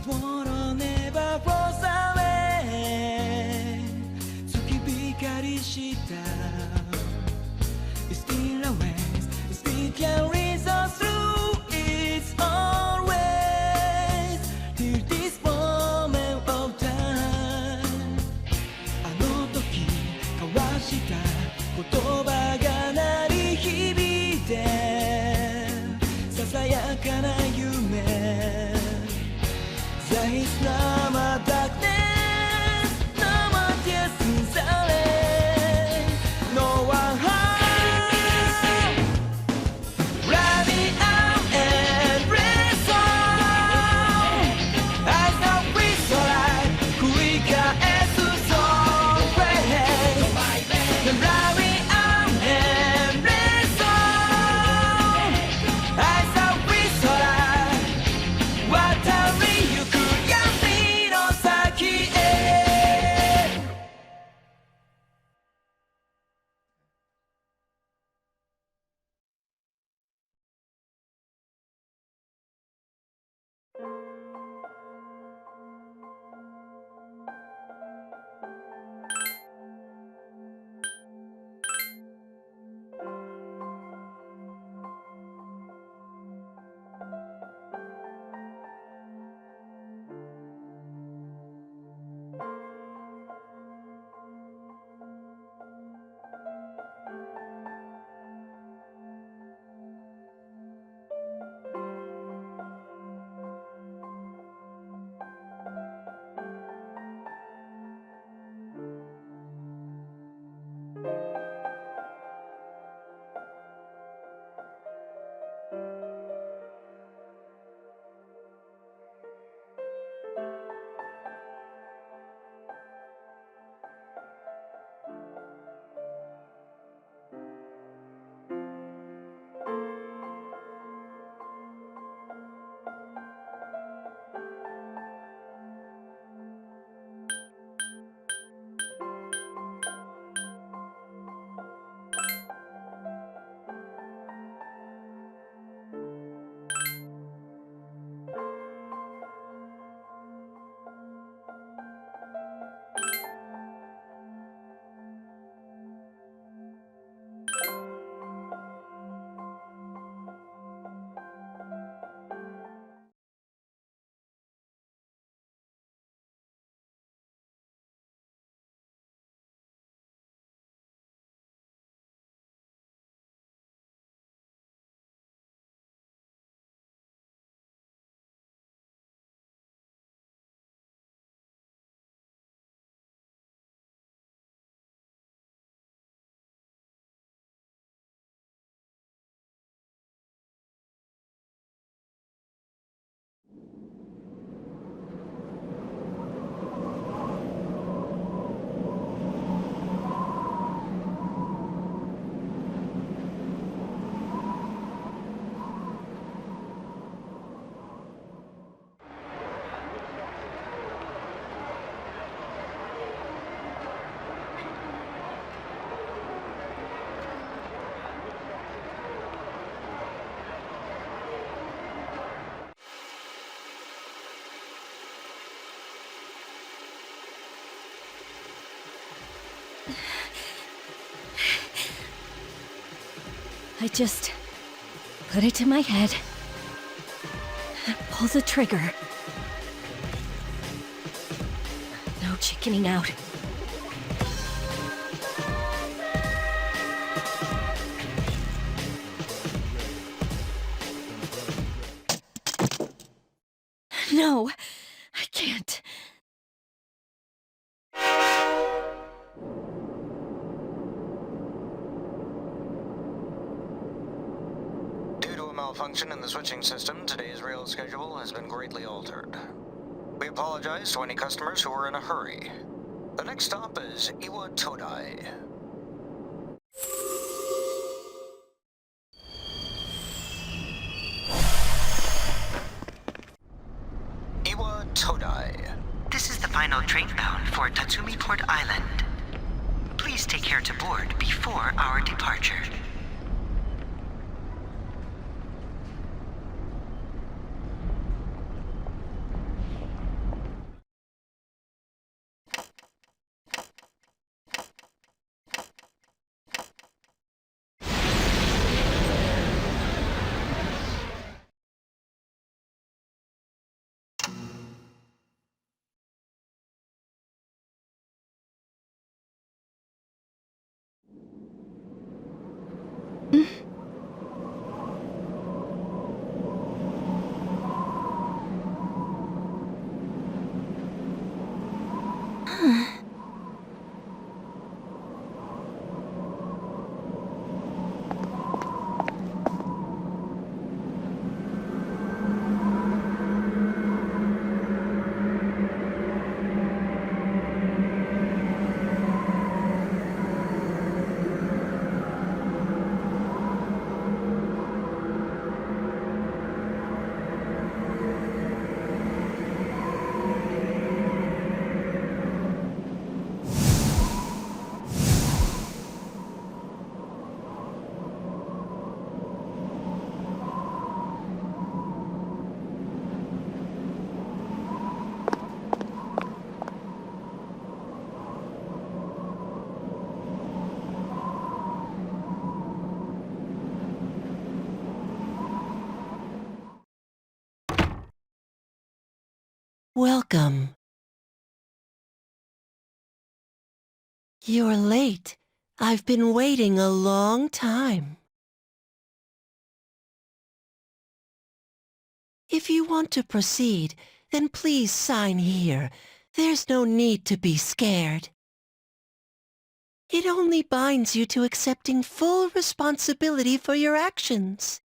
water never flows away 月光した It's still a ways It still carries us through It's always Till this moment of time あの時交わした言葉が鳴り響いてささやかな夢 There is no more darkness No more tears in silence No one home Running out endless song I know we so right 繰り返す song phrase Running out endless song I know we so right 渡りゆく闇の先へ I just put it to my head, pull the trigger. No chickening out. No, I can't. Malfunction in the switching system, today's rail schedule has been greatly altered. We apologize to any customers who are in a hurry. The next stop is Iwa Todai. Iwa Todai. This is the final train bound for Tatsumi Port Island. Please take care to board before our departure. Welcome. You're late. I've been waiting a long time. If you want to proceed, then please sign here. There's no need to be scared. It only binds you to accepting full responsibility for your actions.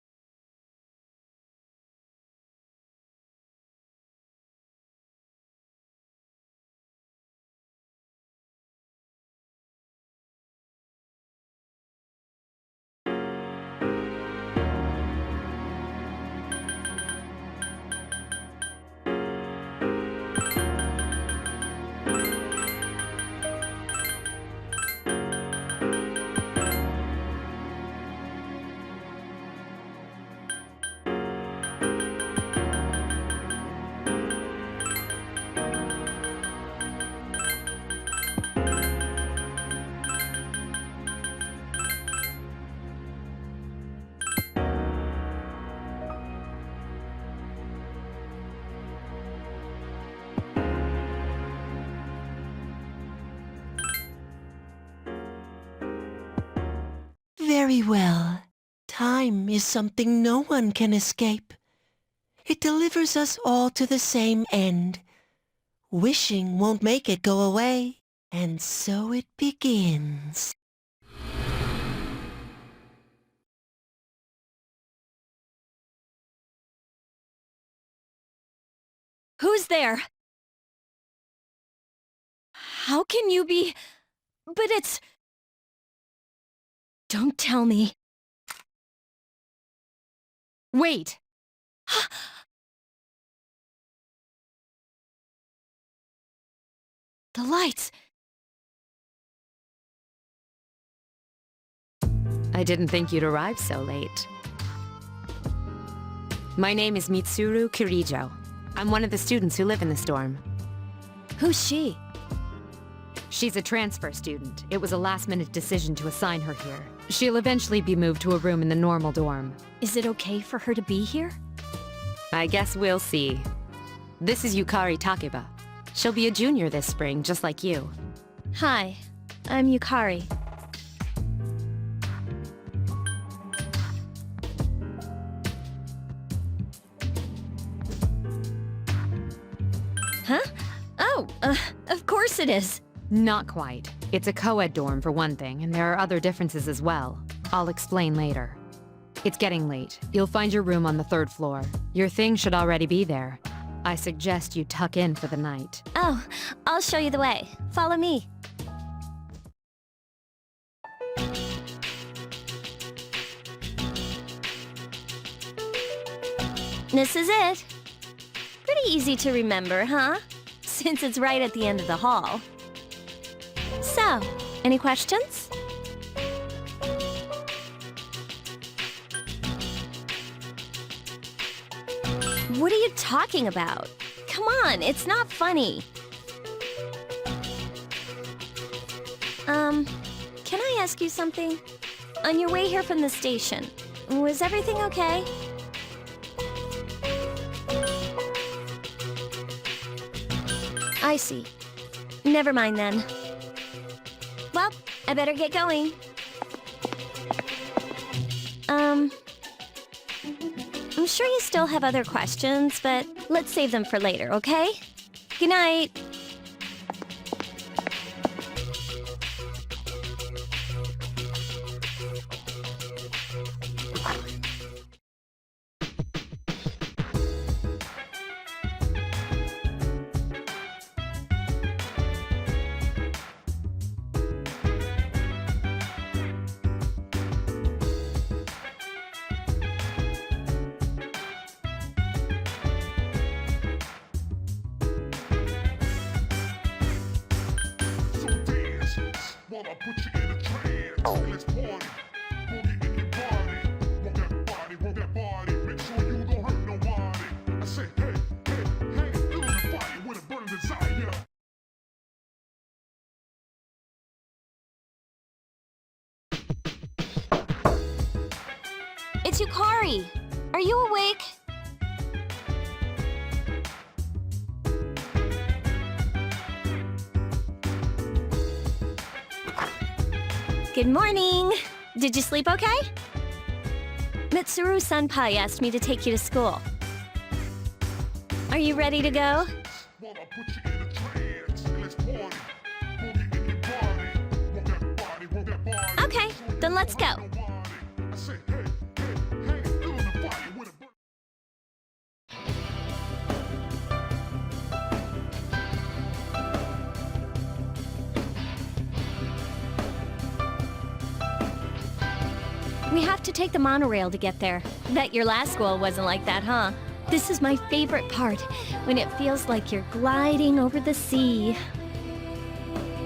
Very well. Time is something no one can escape. It delivers us all to the same end. Wishing won't make it go away, and so it begins. Who's there? How can you be... But it's... Don't tell me. Wait! The lights! I didn't think you'd arrive so late. My name is Mitsuru Kirijo. I'm one of the students who live in this dorm. Who's she? She's a transfer student. It was a last-minute decision to assign her here. She'll eventually be moved to a room in the normal dorm. Is it okay for her to be here? I guess we'll see. This is Yukari Takeba. She'll be a junior this spring, just like you. Hi, I'm Yukari. Huh? Oh, of course it is. Not quite. It's a co-ed dorm for one thing, and there are other differences as well. I'll explain later. It's getting late. You'll find your room on the 3rd floor. Your thing should already be there. I suggest you tuck in for the night. Oh, I'll show you the way. Follow me. This is it. Pretty easy to remember, huh? Since it's right at the end of the hall. So, any questions? What are you talking about? Come on, it's not funny. Can I ask you something? On your way here from the station, was everything okay? I see. Never mind then. Well, I better get going. I'm sure you still have other questions, but let's save them for later, okay? Good night. While I put you in a trance, let's party. Boogie in your body. Want that body, want that body. Make sure you don't hurt nobody. I say, hey, hey, hey, feel the fire with a burning desire. It's Yukari. Are you awake? Good morning. Did you sleep okay? Mitsuru Senpai asked me to take you to school. Are you ready to go? Wanna put you in a trance. Let's party. Boogie in your body. Work that body, work that body. Okay, then let's go. I say, hey, hey, hey, feel the fire with a We have to take the monorail to get there. Bet your last school wasn't like that, huh? This is my favorite part, when it feels like you're gliding over the sea.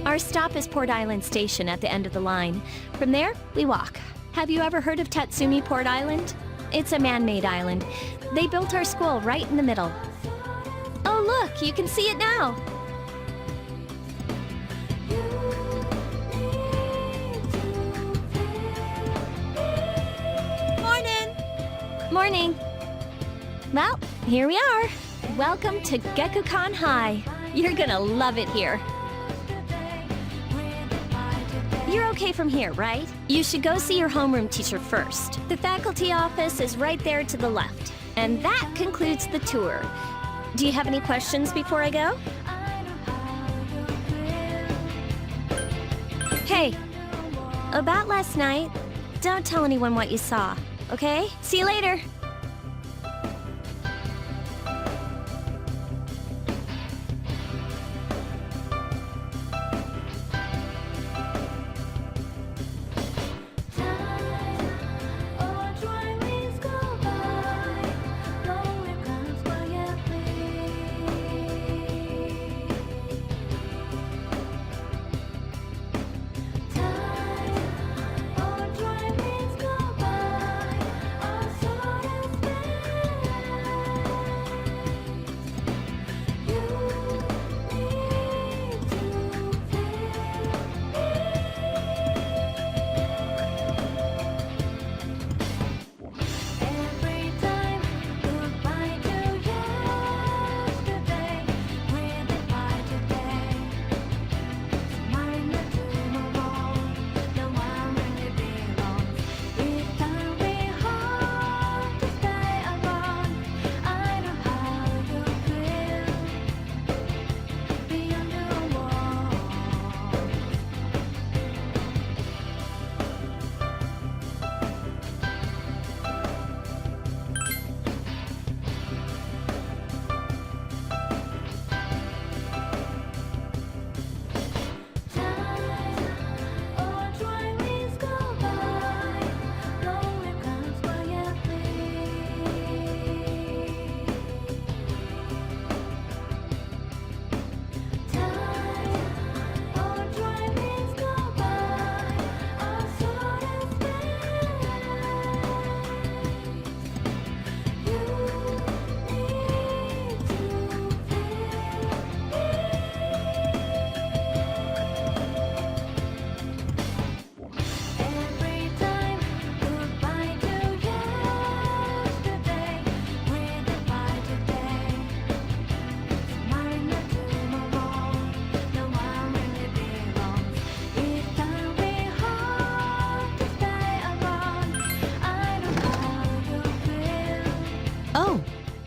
Our stop is Port Island Station at the end of the line. From there, we walk. Have you ever heard of Tatsumi Port Island? It's a man-made island. They built our school right in the middle. Oh look, you can see it now! Morning. Well, here we are. Welcome to Gekukan High. You're gonna love it here. You're okay from here, right? You should go see your homeroom teacher first. The faculty office is right there to the left. And that concludes the tour. Do you have any questions before I go? Hey, about last night, don't tell anyone what you saw. Okay? See you later!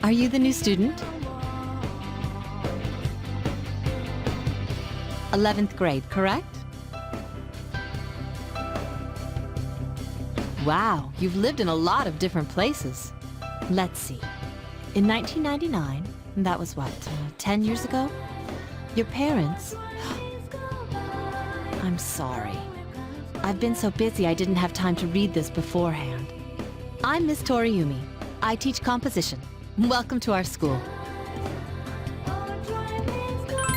Are you the new student? 11th grade, correct? Wow, you've lived in a lot of different places. Let's see. In 1999, that was what, 10 years ago? Your parents... I'm sorry. I've been so busy I didn't have time to read this beforehand. I'm Miss Toriumi. I teach composition. Welcome to our school.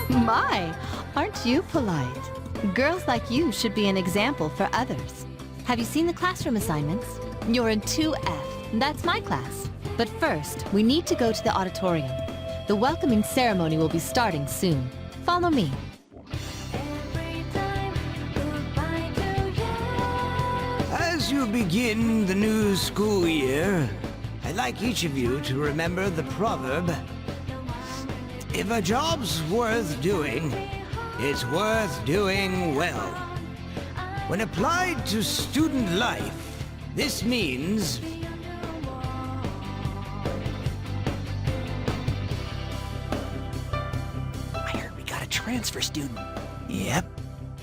My, aren't you polite? Girls like you should be an example for others. Have you seen the classroom assignments? You're in 2F. That's my class. But first, we need to go to the auditorium. The welcoming ceremony will be starting soon. Follow me. As you begin the new school year, I'd like each of you to remember the proverb, if a job's worth doing, it's worth doing well. When applied to student life, this means... I heard we got a transfer student. Yep,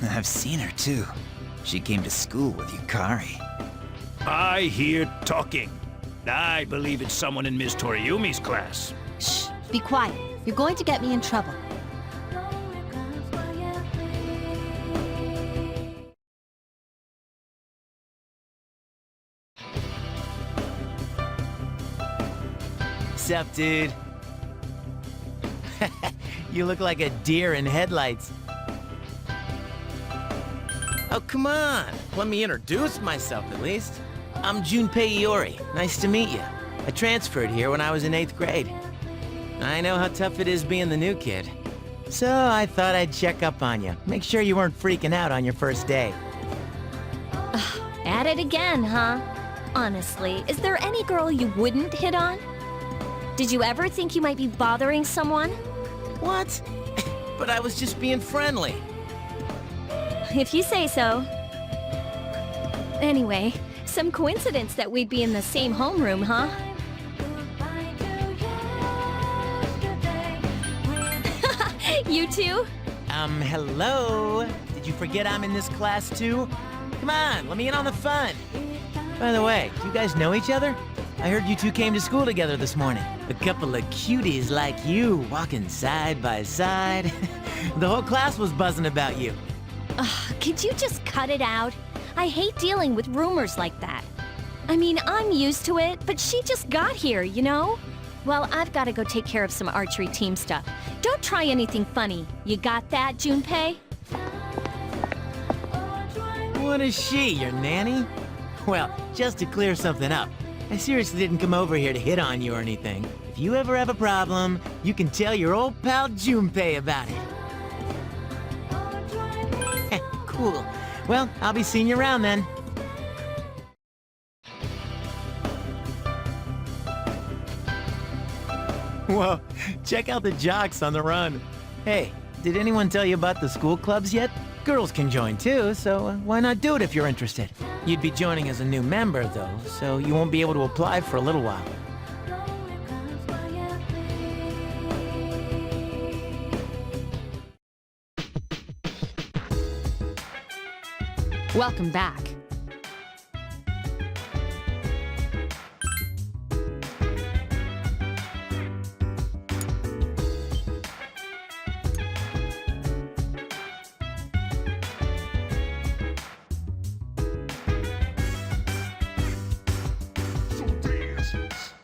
I've seen her too. She came to school with Yukari. I hear talking. I believe it's someone in Miss Toriumi's class. Shh, be quiet. You're going to get me in trouble. Sup, dude? You look like a deer in headlights. Oh, come on. Let me introduce myself, at least. I'm Junpei Iori. Nice to meet you. I transferred here when I was in 8th grade. I know how tough it is being the new kid. So I thought I'd check up on you. Make sure you weren't freaking out on your first day. At it again, huh? Honestly, is there any girl you wouldn't hit on? Did you ever think you might be bothering someone? What? But I was just being friendly. If you say so. Anyway, some coincidence that we'd be in the same homeroom, huh? You two? Hello? Did you forget I'm in this class too? Come on, let me in on the fun. By the way, do you guys know each other? I heard you two came to school together this morning. A couple of cuties like you, walking side by side. The whole class was buzzing about you. Could you just cut it out? I hate dealing with rumors like that. I mean, I'm used to it, but she just got here, you know? Well, I've got to go take care of some archery team stuff. Don't try anything funny. You got that, Junpei? What is she, your nanny? Well, just to clear something up, I seriously didn't come over here to hit on you or anything. If you ever have a problem, you can tell your old pal Junpei about it. Cool. Well, I'll be seeing you around then. Whoa, check out the jocks on the run. Hey, did anyone tell you about the school clubs yet? Girls can join too, so why not do it if you're interested? You'd be joining as a new member though, so you won't be able to apply for a little while. Welcome back. So dance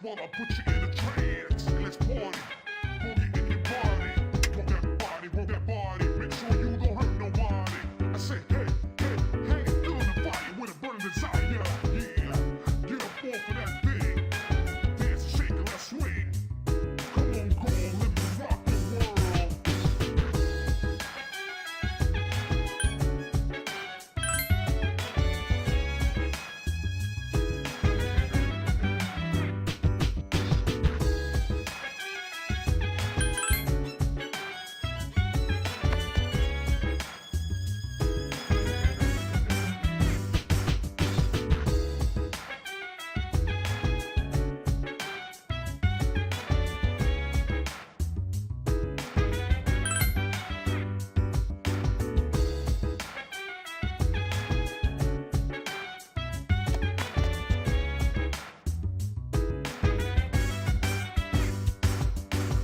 while I put you in a trance. Let's party, boogie in your body. Rock that body, make sure you don't hurt nobody. I say, hey, hey, hey, feeling the fire with a burning desire. Yeah, get up off of that thing. Dance, shake, and let's swing. Come on, girl, let me rock the world.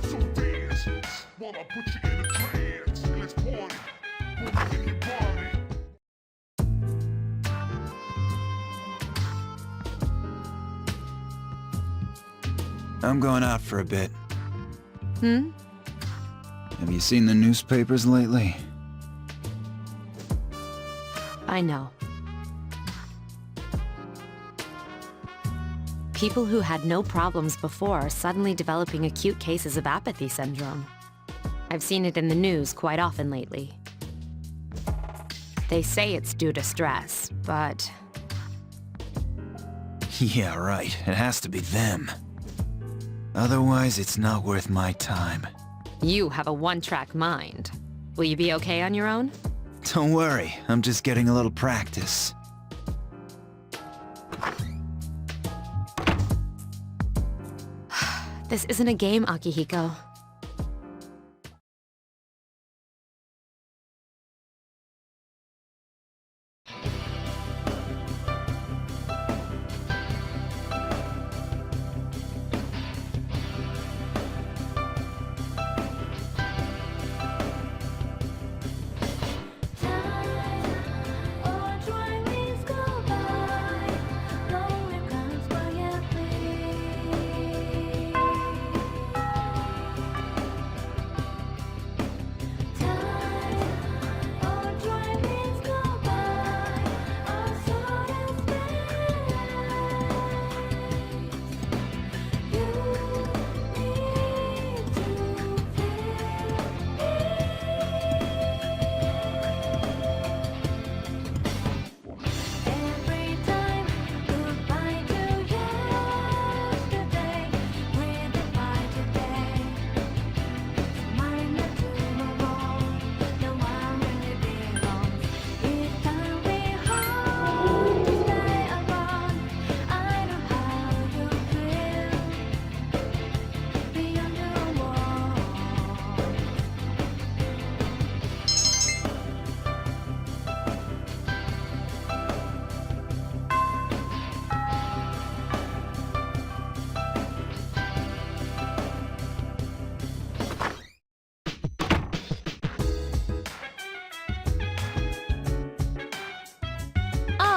So dance while I put you in a trance. Let's party, boogie in your body. I'm going out for a bit. Hmm? Have you seen the newspapers lately? I know. People who had no problems before are suddenly developing acute cases of apathy syndrome. I've seen it in the news quite often lately. They say it's due to stress, but Yeah, right. It has to be them. Otherwise, it's not worth my time. you have a one-track mind. Will you be okay on your own? Don't worry, I'm just getting a little practice. This isn't a game, Akihiko.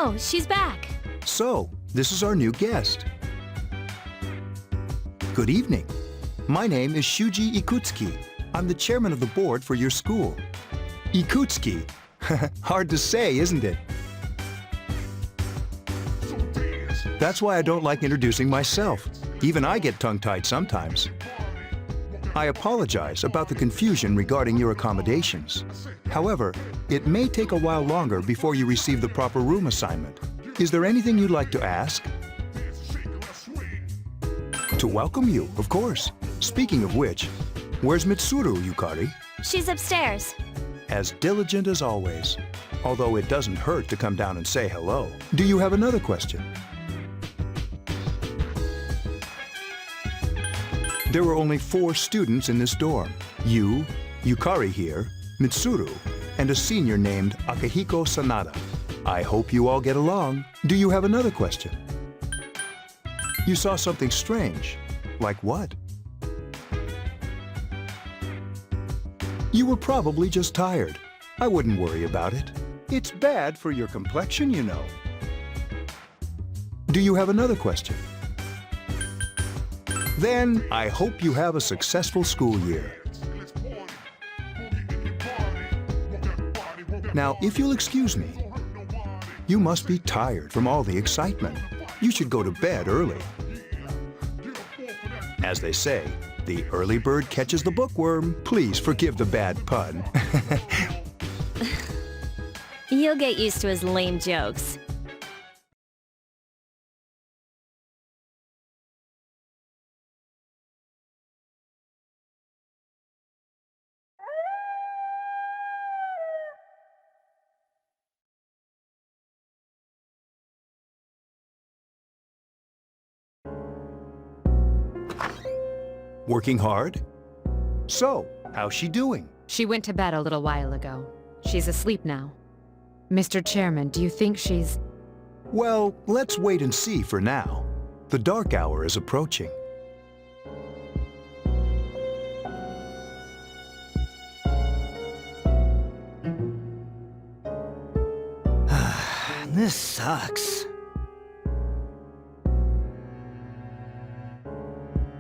Oh, she's back. So, this is our new guest. Good evening. My name is Shuji Ikutsuki. I'm the chairman of the board for your school. Ikutsuki. Hard to say, isn't it? That's why I don't like introducing myself. Even I get tongue-tied sometimes. I apologize about the confusion regarding your accommodations. However, it may take a while longer before you receive the proper room assignment. Is there anything you'd like to ask? To welcome you, of course. Speaking of which, where's Mitsuru, Yukari? She's upstairs. As diligent as always. Although it doesn't hurt to come down and say hello. Do you have another question? There were only 4 students in this dorm. You, Yukari here, Mitsuru, and a senior named Akihiko Sanada. I hope you all get along. Do you have another question? You saw something strange. Like what? You were probably just tired. I wouldn't worry about it. It's bad for your complexion, you know. Do you have another question? Then, I hope you have a successful school year. Now, if you'll excuse me, you must be tired from all the excitement. You should go to bed early. As they say, the early bird catches the bookworm. Please forgive the bad pun. You'll get used to his lame jokes. Working hard? So, how's she doing? She went to bed a little while ago. She's asleep now. Mr. Chairman, do you think she's... Well, let's wait and see for now. The dark hour is approaching. This sucks.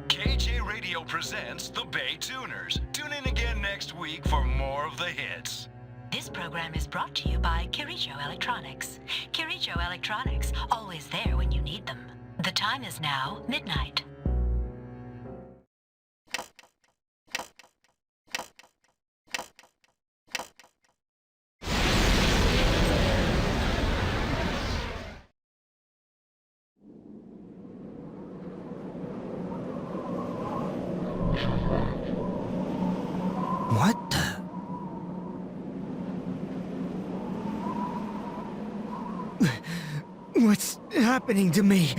KJ Radio presents the Bay Tuners. Tune in again next week for more of the hits. This program is brought to you by Kirijo Electronics. Kirijo Electronics, always there when you need them. The time is now midnight. What the? happening to me?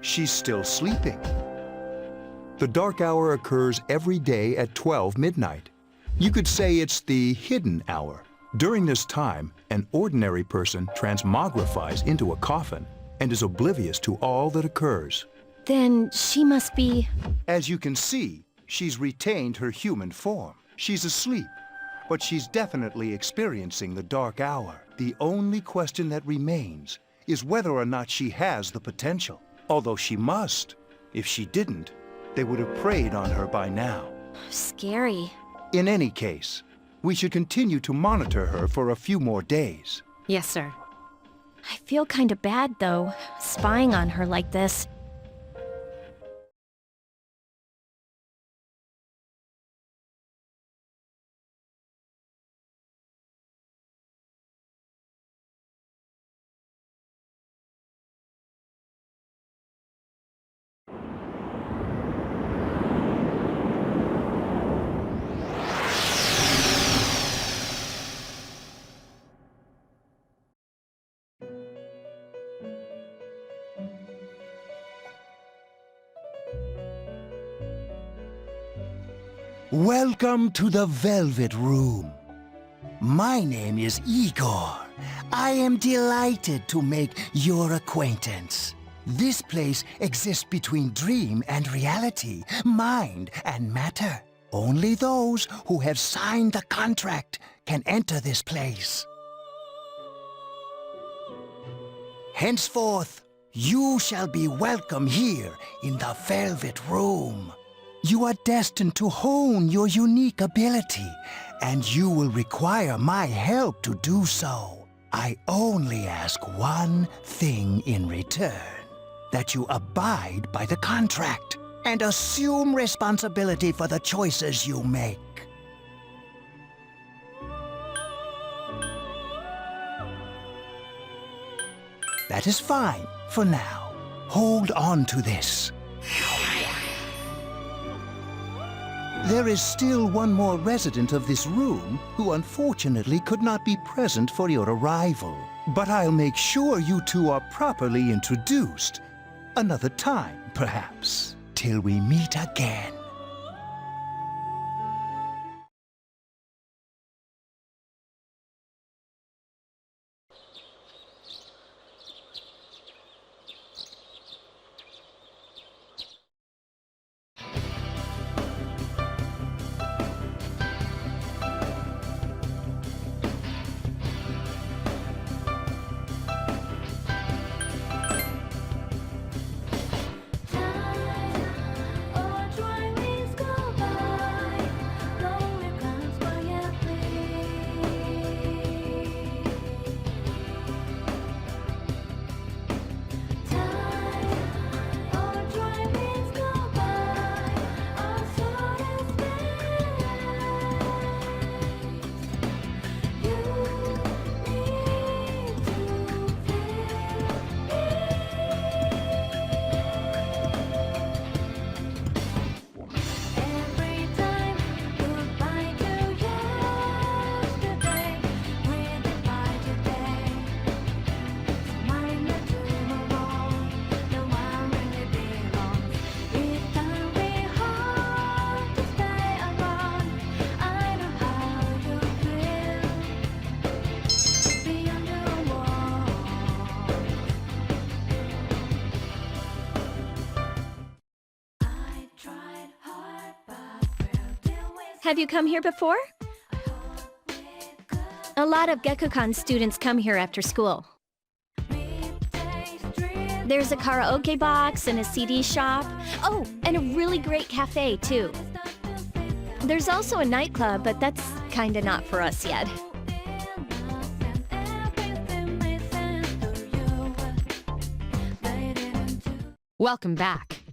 She's still sleeping. The dark hour occurs every day at 12 midnight. You could say it's the hidden hour. During this time, an ordinary person transmogrifies into a coffin and is oblivious to all that occurs. Then she must be... As you can see, she's retained her human form. She's asleep, but she's definitely experiencing the dark hour. The only question that remains is whether or not she has the potential. Although she must. If she didn't, they would have preyed on her by now. Scary. In any case, we should continue to monitor her for a few more days. Yes, sir. I feel kinda bad, though, spying on her like this. Welcome to the Velvet Room. My name is Igor. I am delighted to make your acquaintance. This place exists between dream and reality, mind and matter. Only those who have signed the contract can enter this place. Henceforth, you shall be welcome here in the Velvet Room. You are destined to hone your unique ability, and you will require my help to do so. I only ask one thing in return, that you abide by the contract and assume responsibility for the choices you make. That is fine for now. Hold on to this. There is still one more resident of this room who unfortunately could not be present for your arrival. But I'll make sure you two are properly introduced. Another time, perhaps, till we meet again. Have you come here before? A lot of Gekkoukan students come here after school. There's a karaoke box and a CD shop. Oh, and a really great cafe, too. There's also a nightclub, but that's kinda not for us yet. Welcome back.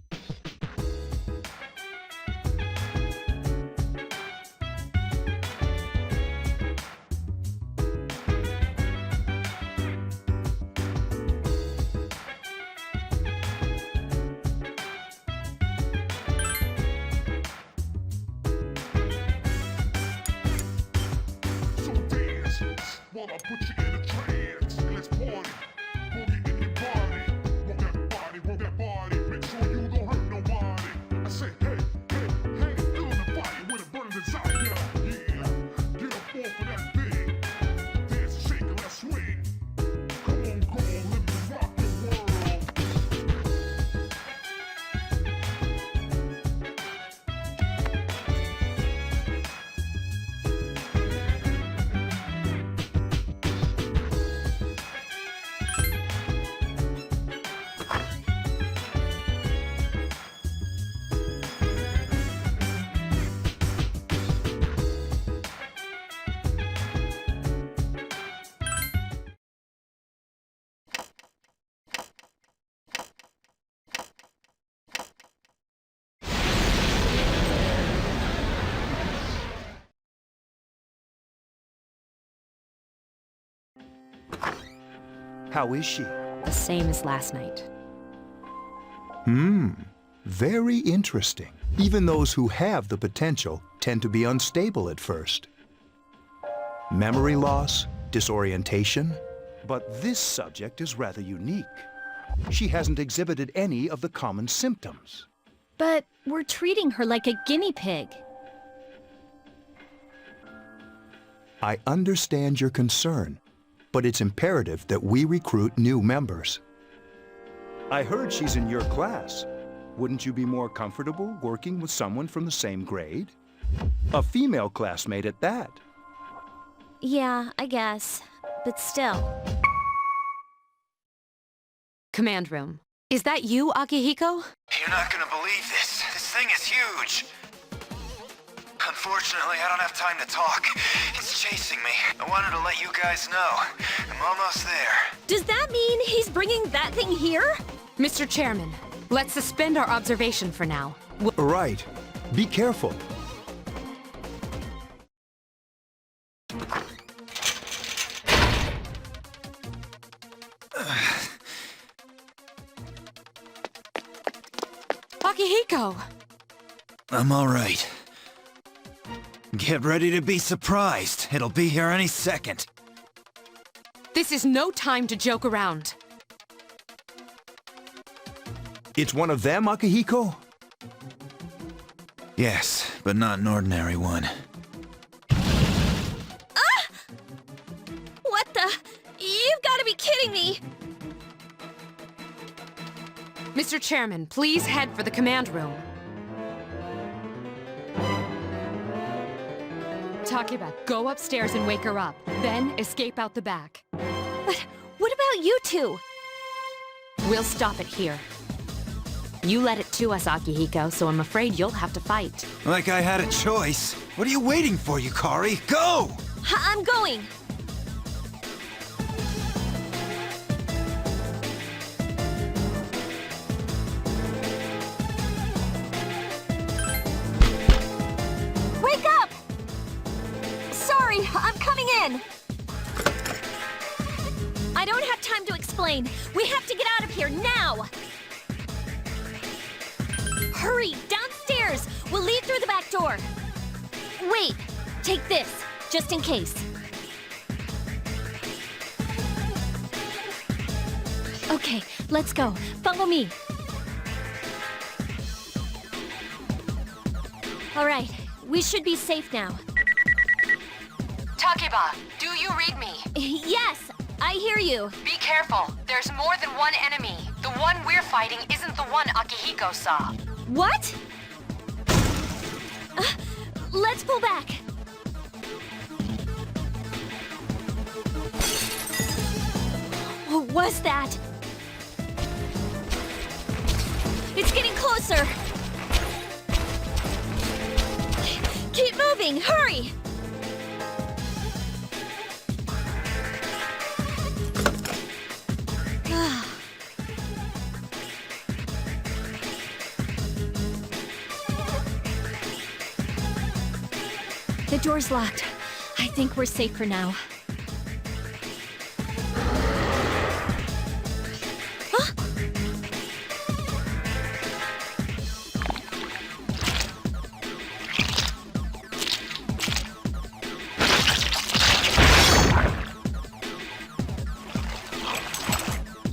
How is she? The same as last night. Very interesting. Even those who have the potential tend to be unstable at first. Memory loss, disorientation. But this subject is rather unique. She hasn't exhibited any of the common symptoms. But we're treating her like a guinea pig. I understand your concern, but it's imperative that we recruit new members. I heard she's in your class. Wouldn't you be more comfortable working with someone from the same grade? A female classmate at that. Yeah, I guess. But still. Command room. Is that you, Akihiko? You're not gonna believe this. This thing is huge. Unfortunately, I don't have time to talk. It's chasing me. I wanted to let you guys know. I'm almost there. Does that mean he's bringing that thing here? Mr. Chairman, let's suspend our observation for now. Right. Be careful. Akihiko! I'm all right. Get ready to be surprised. It'll be here any second. This is no time to joke around. It's one of them, Akihiko? Yes, but not an ordinary one. Ah! What the? You've got to be kidding me! Mr. Chairman, please head for the command room. Takiba, go upstairs and wake her up. Then escape out the back. But what about you two? We'll stop it here. You led it to us, Akihiko, so I'm afraid you'll have to fight. Like I had a choice. What are you waiting for, Yukari? Go! I'm going! Wake up! Sorry, I'm coming in! I don't have time to explain. We have to get out of here now! Hurry, downstairs! We'll leave through the back door. Wait, take this, just in case. Okay, let's go. Follow me. All right, we should be safe now. Takiba, do you read me? Yes, I hear you. Be careful. There's more than one enemy. The one we're fighting isn't the one Akihiko saw. What? Let's pull back. What was that? It's getting closer. Keep moving, hurry! The door's locked. I think we're safe for now. Huh?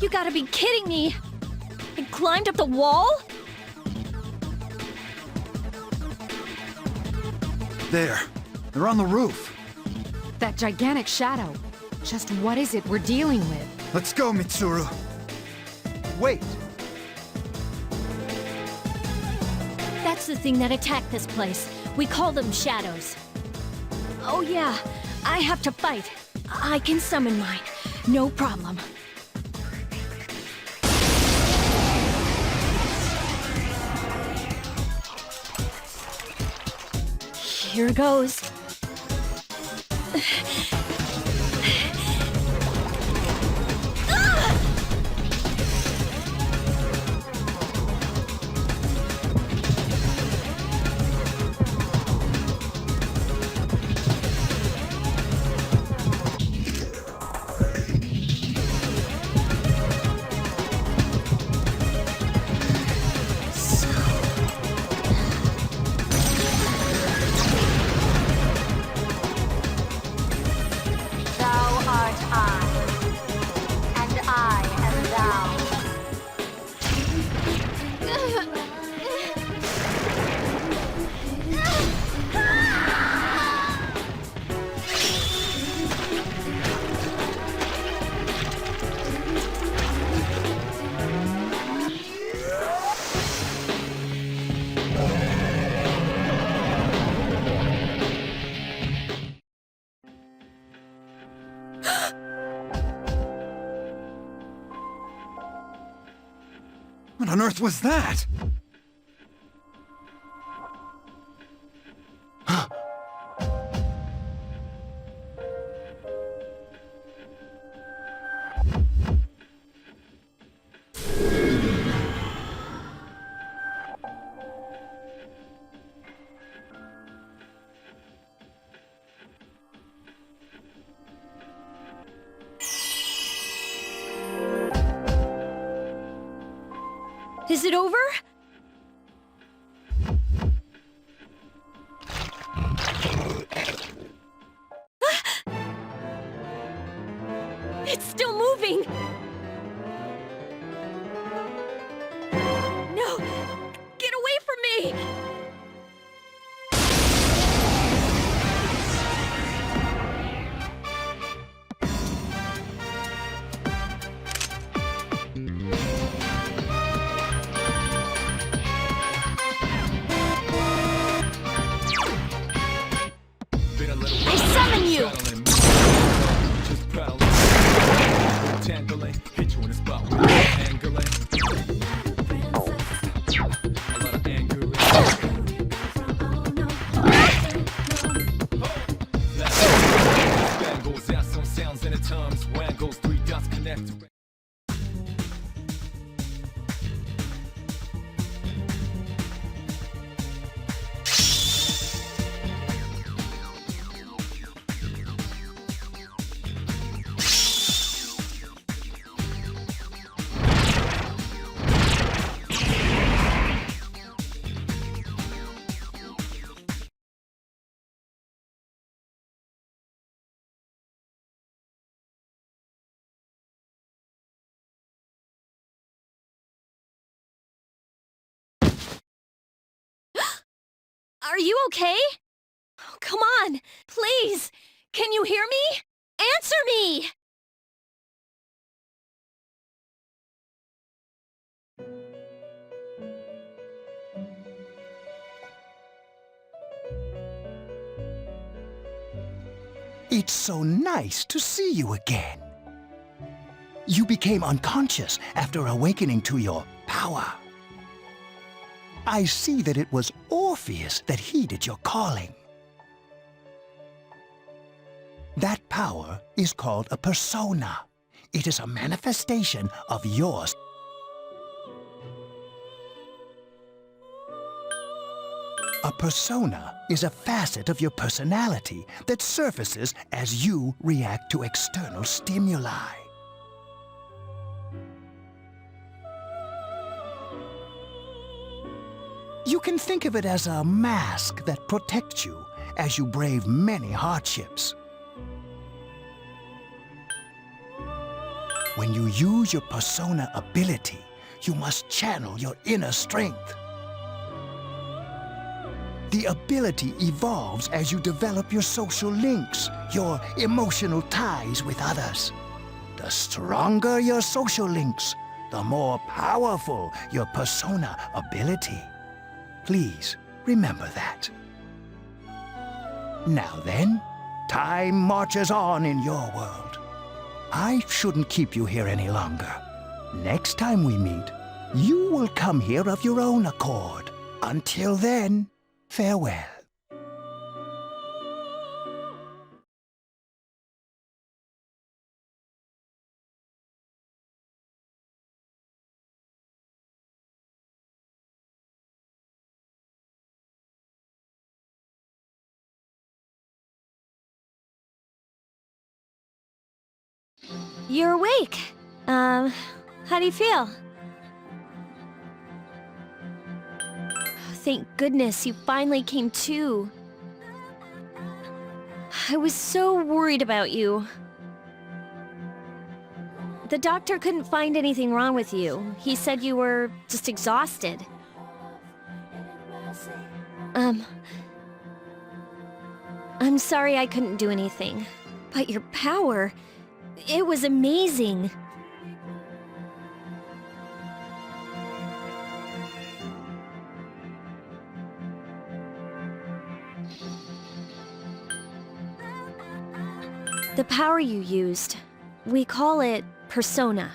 You gotta be kidding me! I climbed up the wall? There. They're on the roof. That gigantic shadow. Just what is it we're dealing with? Let's go, Mitsuru. Wait! That's the thing that attacked this place. We call them shadows. Oh yeah, I have to fight. I can summon mine. No problem. Here goes. What on earth was that? Is it over? It's still moving! No! Get away from me! I summon you! Are you okay? Oh, come on, please! Can you hear me? Answer me! It's so nice to see you again. You became unconscious after awakening to your power. I see that it was Orpheus that heeded your calling. That power is called a persona. It is a manifestation of yours. A persona is a facet of your personality that surfaces as you react to external stimuli. You can think of it as a mask that protects you as you brave many hardships. When you use your persona ability, you must channel your inner strength. The ability evolves as you develop your social links, your emotional ties with others. The stronger your social links, the more powerful your persona ability. Please remember that. Now then, time marches on in your world. I shouldn't keep you here any longer. Next time we meet, you will come here of your own accord. Until then, farewell. You're awake. How do you feel? Thank goodness you finally came to. I was so worried about you. The doctor couldn't find anything wrong with you. He said you were just exhausted. I'm sorry I couldn't do anything. But your power, it was amazing. The power you used, we call it persona.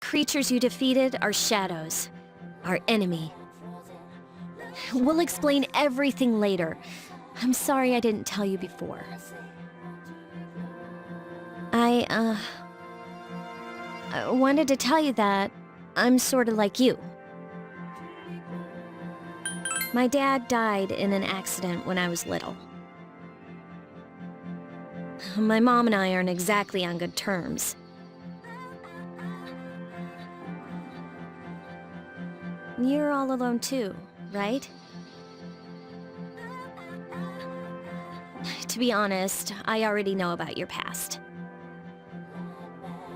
creatures you defeated are shadows. Our enemy. We'll explain everything later. I'm sorry I didn't tell you before. I wanted to tell you that I'm sorta like you. My dad died in an accident when I was little. My mom and I aren't exactly on good terms. You're all alone too, right? To be honest, I already know about your past.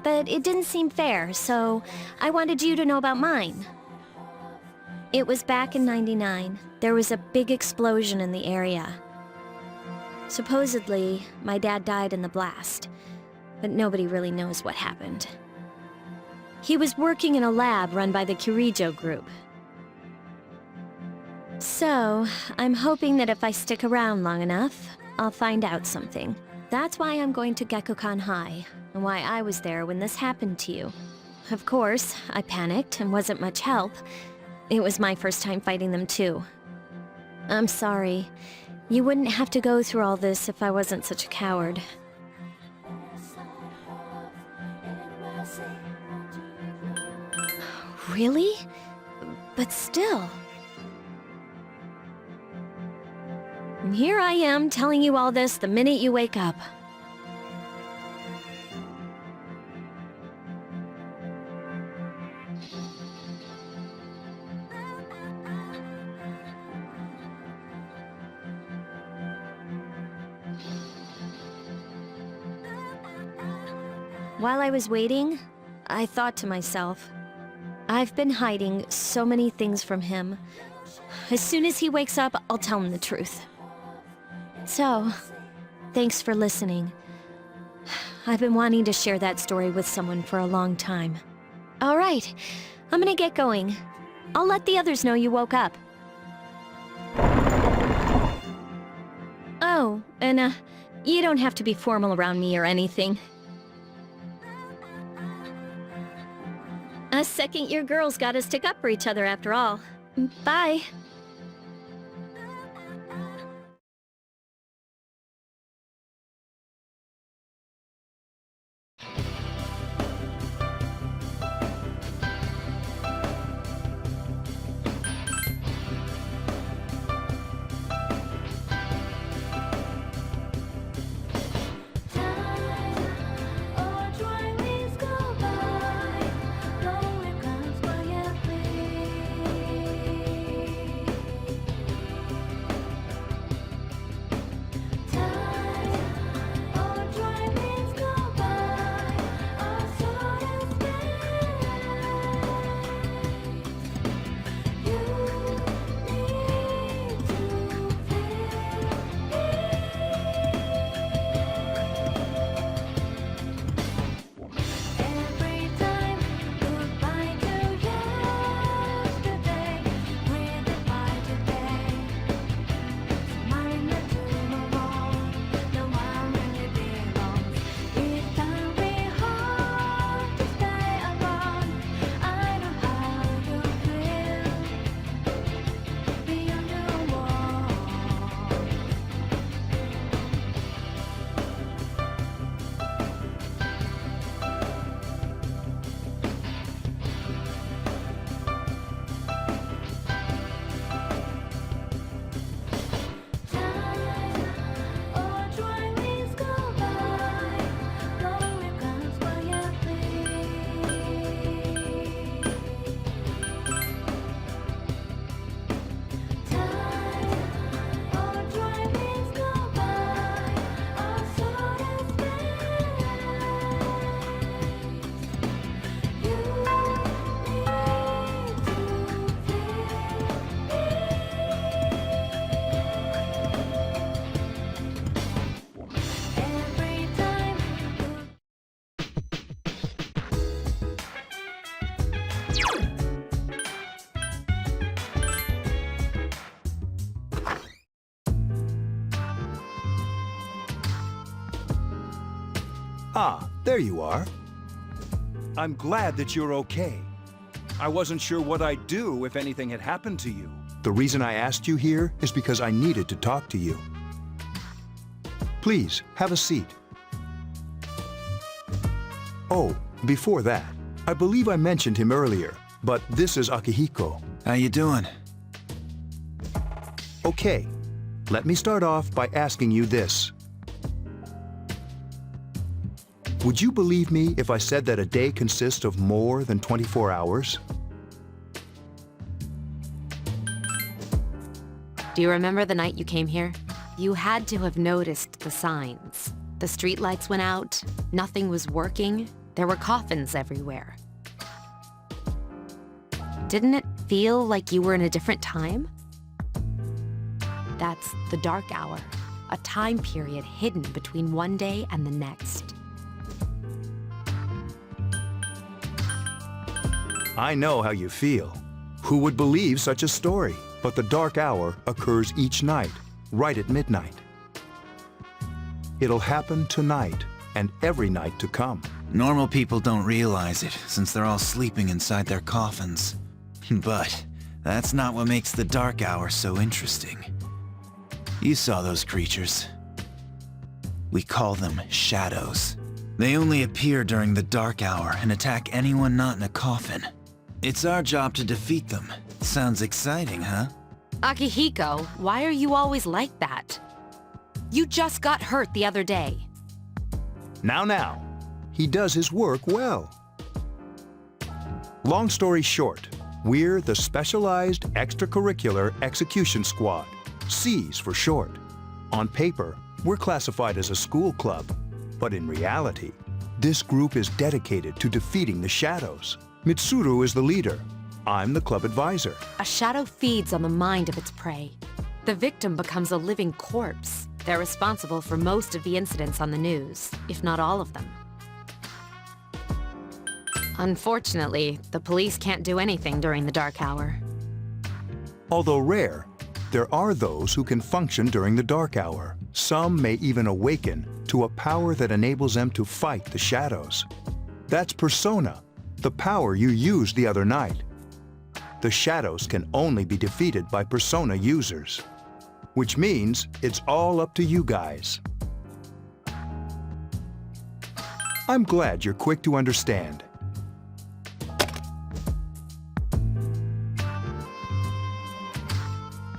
But it didn't seem fair, so I wanted you to know about mine. It was back in '99. There was a big explosion in the area. Supposedly, my dad died in the blast, but nobody really knows what happened. He was working in a lab run by the Kirijo group. So, I'm hoping that if I stick around long enough, I'll find out something. That's why I'm going to Gekukan High, and why I was there when this happened to you. Of course, I panicked and wasn't much help. It was my first time fighting them too. I'm sorry. You wouldn't have to go through all this if I wasn't such a coward. Really? But still... And here I am telling you all this the minute you wake up. While I was waiting, I thought to myself, I've been hiding so many things from him. As soon as he wakes up, I'll tell him the truth. So, thanks for listening. I've been wanting to share that story with someone for a long time. All right, I'm gonna get going. I'll let the others know you woke up. Oh, and you don't have to be formal around me or anything. Us second-year girls gotta stick up for each other after all. Bye. Ah, there you are. I'm glad that you're okay. I wasn't sure what I'd do if anything had happened to you. The reason I asked you here is because I needed to talk to you. Please, have a seat. Oh, before that, I believe I mentioned him earlier, but this is Akihiko. How you doing? Okay, let me start off by asking you this. Would you believe me if I said that a day consists of more than 24 hours? Do you remember the night you came here? You had to have noticed the signs. The streetlights went out, nothing was working, there were coffins everywhere. Didn't it feel like you were in a different time? That's the dark hour, a time period hidden between one day and the next. I know how you feel. Who would believe such a story? But the dark hour occurs each night, right at midnight. It'll happen tonight and every night to come. Normal people don't realize it, since they're all sleeping inside their coffins. But that's not what makes the dark hour so interesting. You saw those creatures. We call them shadows. They only appear during the dark hour and attack anyone not in a coffin. It's our job to defeat them. Sounds exciting, huh? Akihiko, why are you always like that? You just got hurt the other day. Now, he does his work well. Long story short, we're the Specialized Extracurricular Execution Squad, SEAS for short. On paper, we're classified as a school club, but in reality, this group is dedicated to defeating the shadows. Mitsuru is the leader. I'm the club advisor. A shadow feeds on the mind of its prey. The victim becomes a living corpse. They're responsible for most of the incidents on the news, if not all of them. Unfortunately, the police can't do anything during the dark hour. Although rare, there are those who can function during the dark hour. Some may even awaken to a power that enables them to fight the shadows. That's Persona, the power you used the other night. The shadows can only be defeated by Persona users, which means it's all up to you guys. I'm glad you're quick to understand.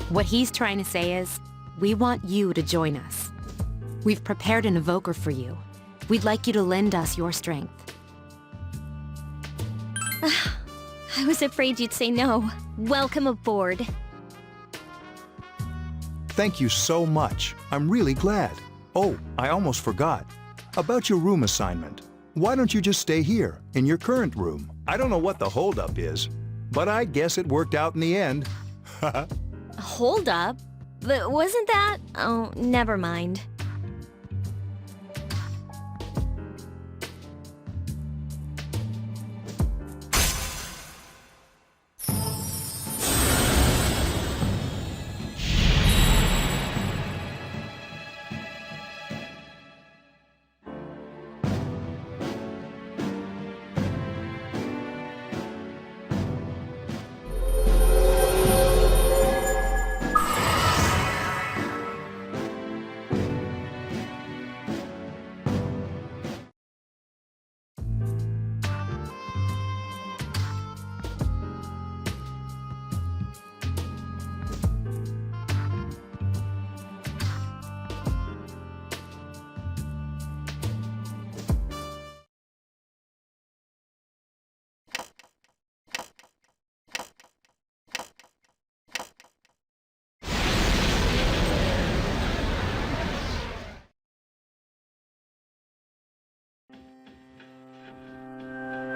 What he's trying to say is, we want you to join us. We've prepared an evoker for you. We'd like you to lend us your strength. I was afraid you'd say no. Welcome aboard. Thank you so much. I'm really glad. Oh, I almost forgot. About your room assignment. Why don't you just stay here, in your current room? I don't know what the holdup is, but I guess it worked out in the end. Hold up? But wasn't that? Oh, never mind.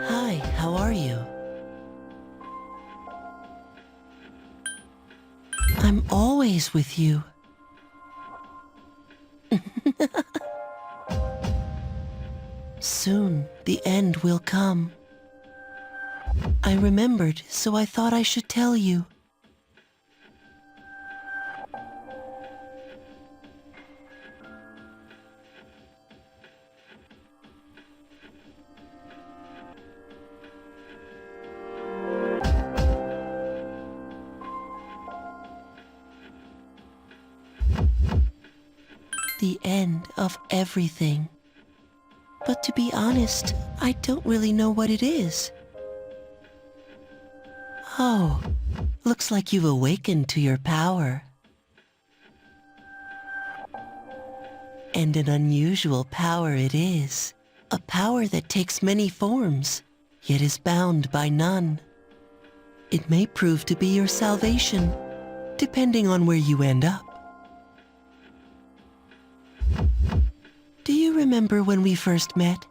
Hi, how are you? I'm always with you. Soon, the end will come. I remembered, so I thought I should tell you. the end of everything. But to be honest, I don't really know what it is. Oh, looks like you've awakened to your power. And an unusual power it is. A power that takes many forms, yet is bound by none. It may prove to be your salvation, depending on where you end up. Do you remember when we first met?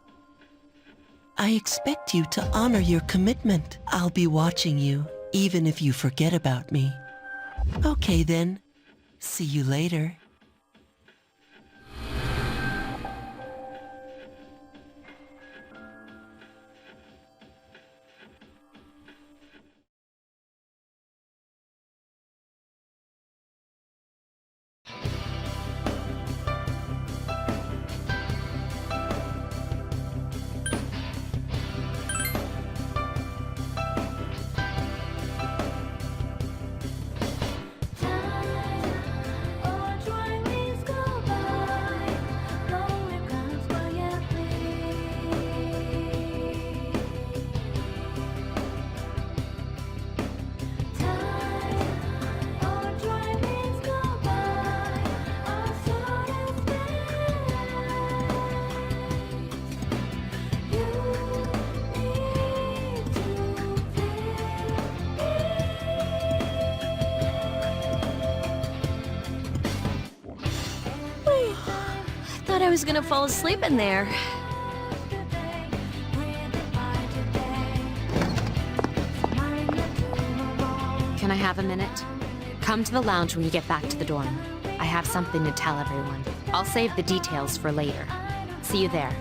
I expect you to honor your commitment. I'll be watching you, even if you forget about me. Okay then. See you later. I was gonna fall asleep in there. Can I have a minute? Come to the lounge when you get back to the dorm. I have something to tell everyone. I'll save the details for later. See you there.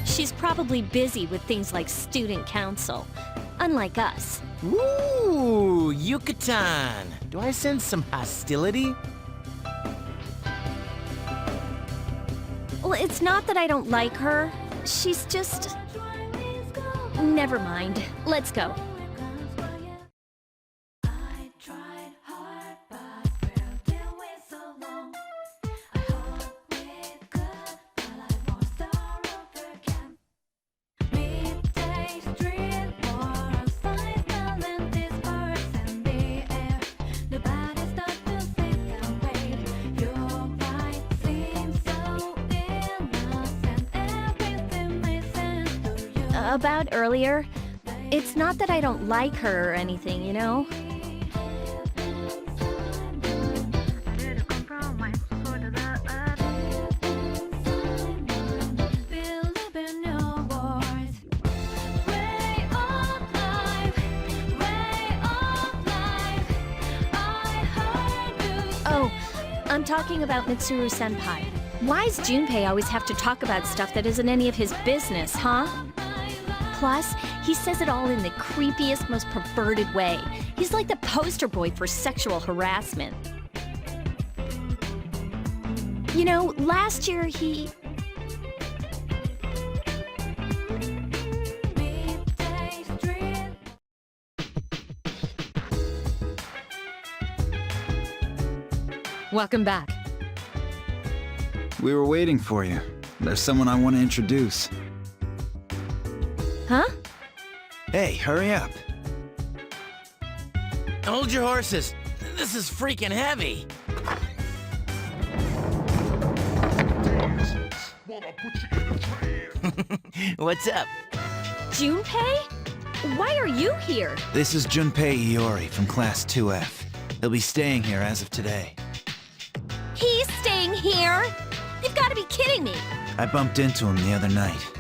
She's probably busy with things like student council, unlike us. Ooh, Yucatan! Do I sense some hostility? Well, it's not that I don't like her. She's just... Never mind. Let's go. About earlier, it's not that I don't like her or anything, you know? Oh, I'm talking about Mitsuru Senpai. Why's Junpei always have to talk about stuff that isn't any of his business, huh? Plus, he says it all in the creepiest, most perverted way. He's like the poster boy for sexual harassment. You know, last year he... Welcome back. We were waiting for you. There's someone I want to introduce. Huh? Hey, hurry up. Hold your horses. This is freaking heavy. What's up? Junpei? Why are you here? This is Junpei Iori from Class 2F. He'll be staying here as of today. He's staying here? You've got to be kidding me. I bumped into him the other night.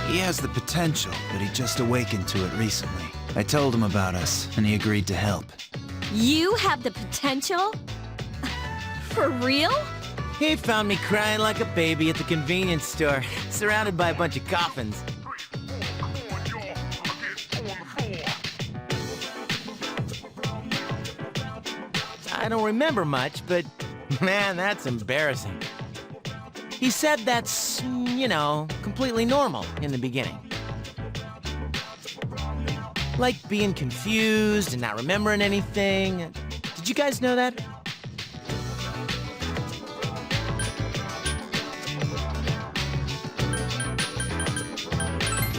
He has the potential, but he just awakened to it recently. I told him about us, and he agreed to help. You have the potential? For real? He found me crying like a baby at the convenience store, surrounded by a bunch of coffins. I don't remember much, but man, that's embarrassing. He said that's, you know, completely normal in the beginning. Like being confused and not remembering anything. Did you guys know that?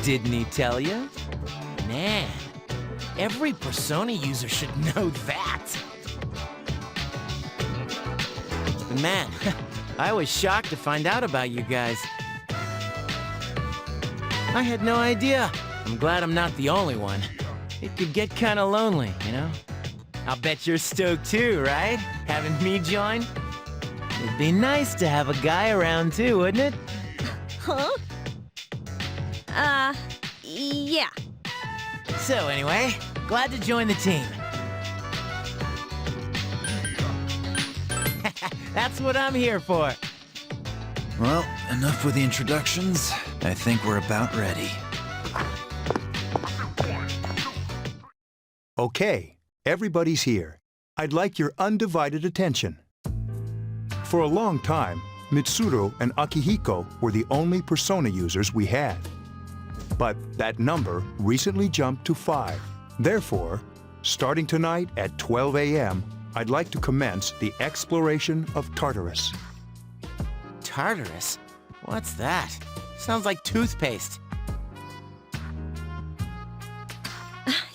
Didn't he tell you? Man, every Persona user should know that. Man, I was shocked to find out about you guys. I had no idea. I'm glad I'm not the only one. It could get kinda lonely, you know? I'll bet you're stoked too, right? Having me join? It'd be nice to have a guy around too, wouldn't it? Huh? Yeah. So anyway, glad to join the team. That's what I'm here for. Well, enough with the introductions. I think we're about ready. Okay, everybody's here. I'd like your undivided attention. For a long time, Mitsuru and Akihiko were the only Persona users we had. But that number recently jumped to 5. Therefore, starting tonight at 12 a.m., I'd like to commence the exploration of Tartarus. Tartarus? What's that? Sounds like toothpaste.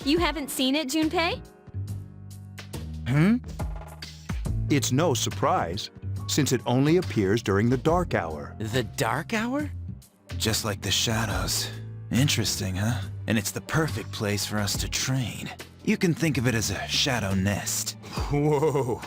You haven't seen it, Junpei? It's no surprise, since it only appears during the dark hour. The dark hour? Just like the shadows. Interesting, huh? And it's the perfect place for us to train. You can think of it as a shadow nest. Whoa.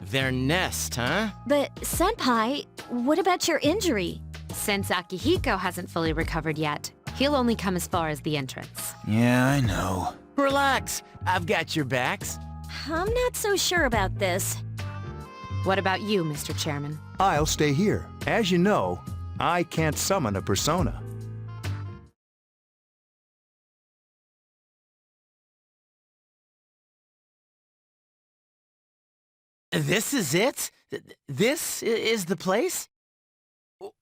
Their nest, huh? But, Senpai, what about your injury? Since Akihiko hasn't fully recovered yet, he'll only come as far as the entrance. Yeah, I know. Relax. I've got your backs. I'm not so sure about this. What about you, Mr. Chairman? I'll stay here. As you know, I can't summon a Persona. This is it? This is the place?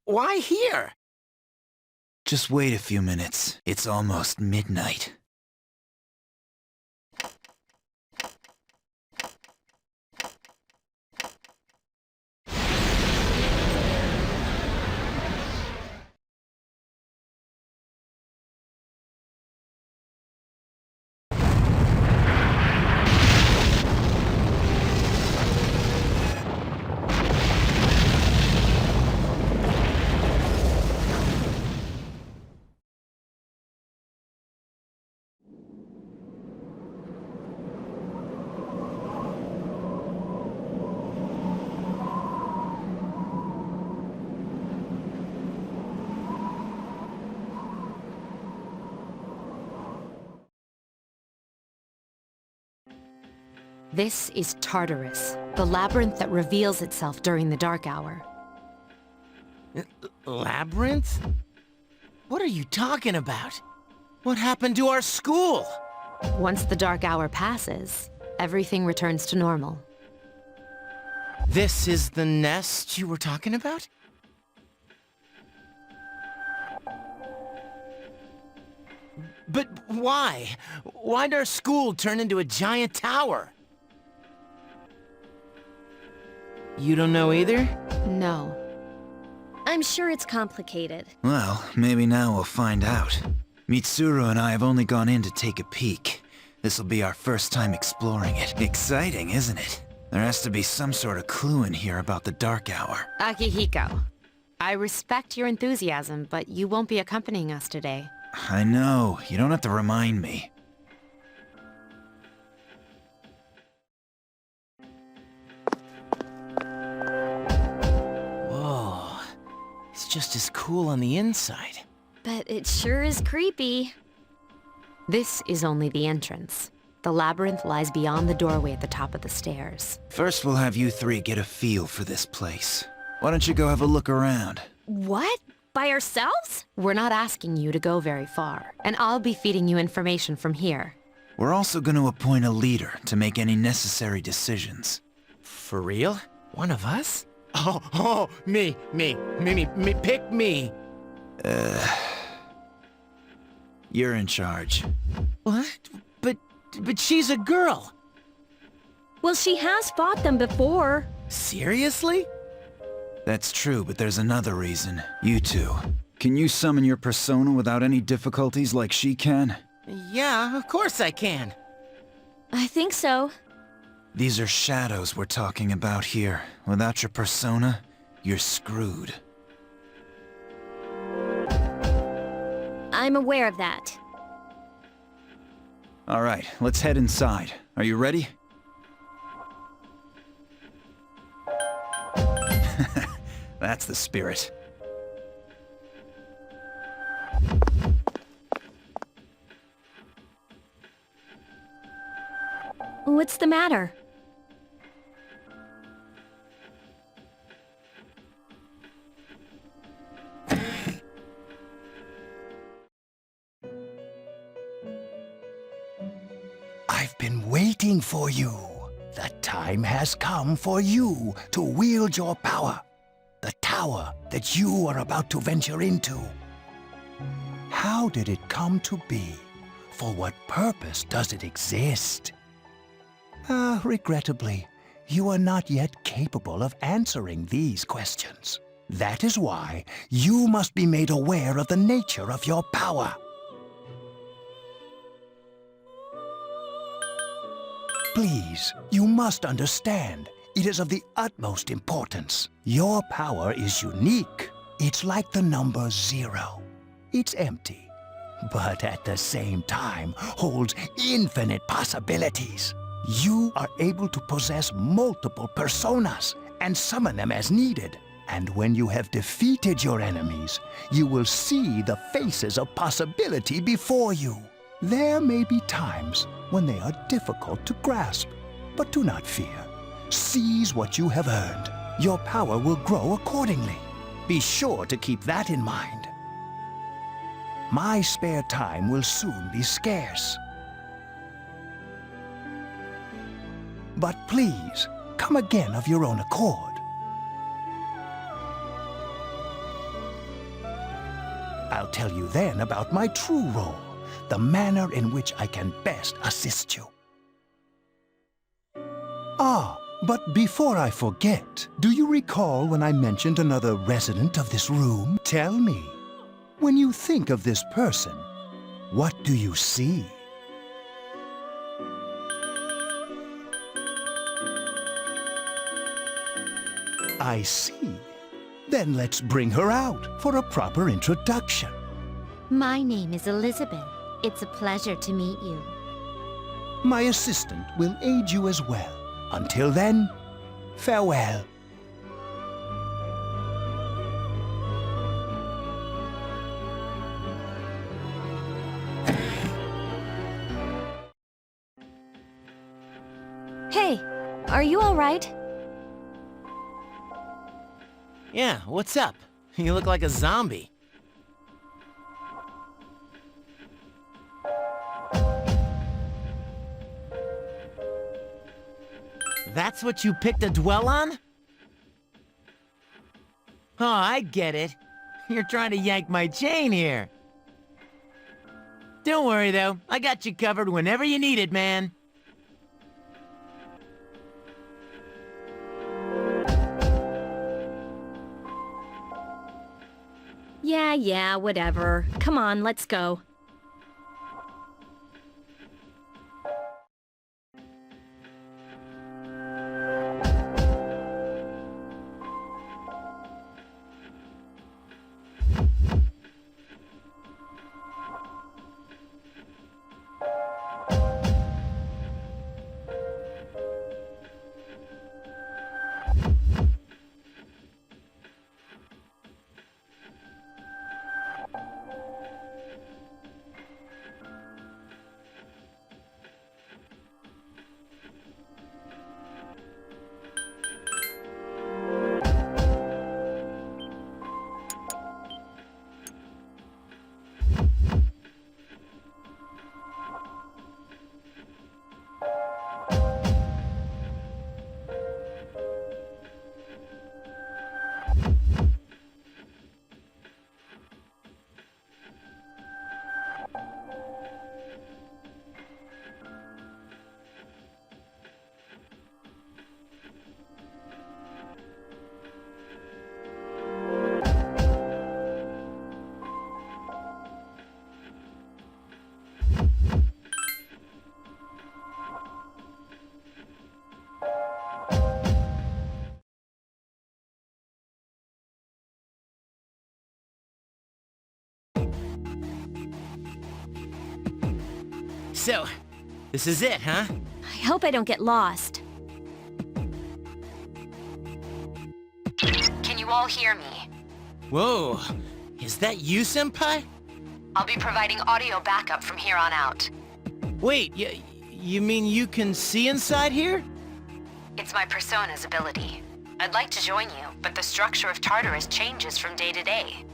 Why here? Just wait a few minutes. It's almost midnight. This is Tartarus, the labyrinth that reveals itself during the dark hour. Labyrinth? What are you talking about? What happened to our school? Once the dark hour passes, everything returns to normal. This is the nest you were talking about? But why? Why'd our school turn into a giant tower? You don't know either? No. I'm sure it's complicated. Well, maybe now we'll find out. Mitsuru and I have only gone in to take a peek. This'll be our first time exploring it. Exciting, isn't it? There has to be some sort of clue in here about the dark hour. Akihiko, I respect your enthusiasm, but you won't be accompanying us today. I know. You don't have to remind me. Whoa. It's just as cool on the inside. But it sure is creepy. This is only the entrance. The labyrinth lies beyond the doorway at the top of the stairs. First, we'll have you three get a feel for this place. Why don't you go have a look around? What? By ourselves? We're not asking you to go very far, and I'll be feeding you information from here. We're also going to appoint a leader to make any necessary decisions. For real? One of us? Oh, me, pick me. You're in charge. What? But she's a girl. Well, she has fought them before. Seriously? That's true, but there's another reason. You two. Can you summon your persona without any difficulties like she can? Yeah, of course I can. I think so. These are shadows we're talking about here. Without your persona, you're screwed. I'm aware of that. Alright, let's head inside. Are you ready? That's the spirit. What's the matter? I've been waiting for you. The time has come for you to wield your power. The tower that you are about to venture into. How did it come to be? For what purpose does it exist? Regrettably, you are not yet capable of answering these questions. That is why you must be made aware of the nature of your power. Please, you must understand. It is of the utmost importance. Your power is unique. It's like the number 0. It's empty, but at the same time holds infinite possibilities. You are able to possess multiple personas and summon them as needed. And when you have defeated your enemies, you will see the faces of possibility before you. There may be times when they are difficult to grasp, but do not fear. Seize what you have earned. Your power will grow accordingly. Be sure to keep that in mind. My spare time will soon be scarce. But please, come again of your own accord. I'll tell you then about my true role, the manner in which I can best assist you. But before I forget, do you recall when I mentioned another resident of this room? Tell me, when you think of this person, what do you see? I see. Then let's bring her out for a proper introduction. My name is Elizabeth. It's a pleasure to meet you. My assistant will aid you as well. Until then, farewell. Hey, are you all right? Yeah, what's up? You look like a zombie. That's what you picked to dwell on? Oh, I get it. You're trying to yank my chain here. Don't worry, though. I got you covered whenever you need it, man. Yeah, whatever. Come on, let's go. So, this is it, huh? I hope I don't get lost. Can you all hear me? Whoa, is that you, Senpai? I'll be providing audio backup from here on out. Wait, you mean you can see inside here? It's my persona's ability. I'd like to join you, but the structure of Tartarus changes from day to day.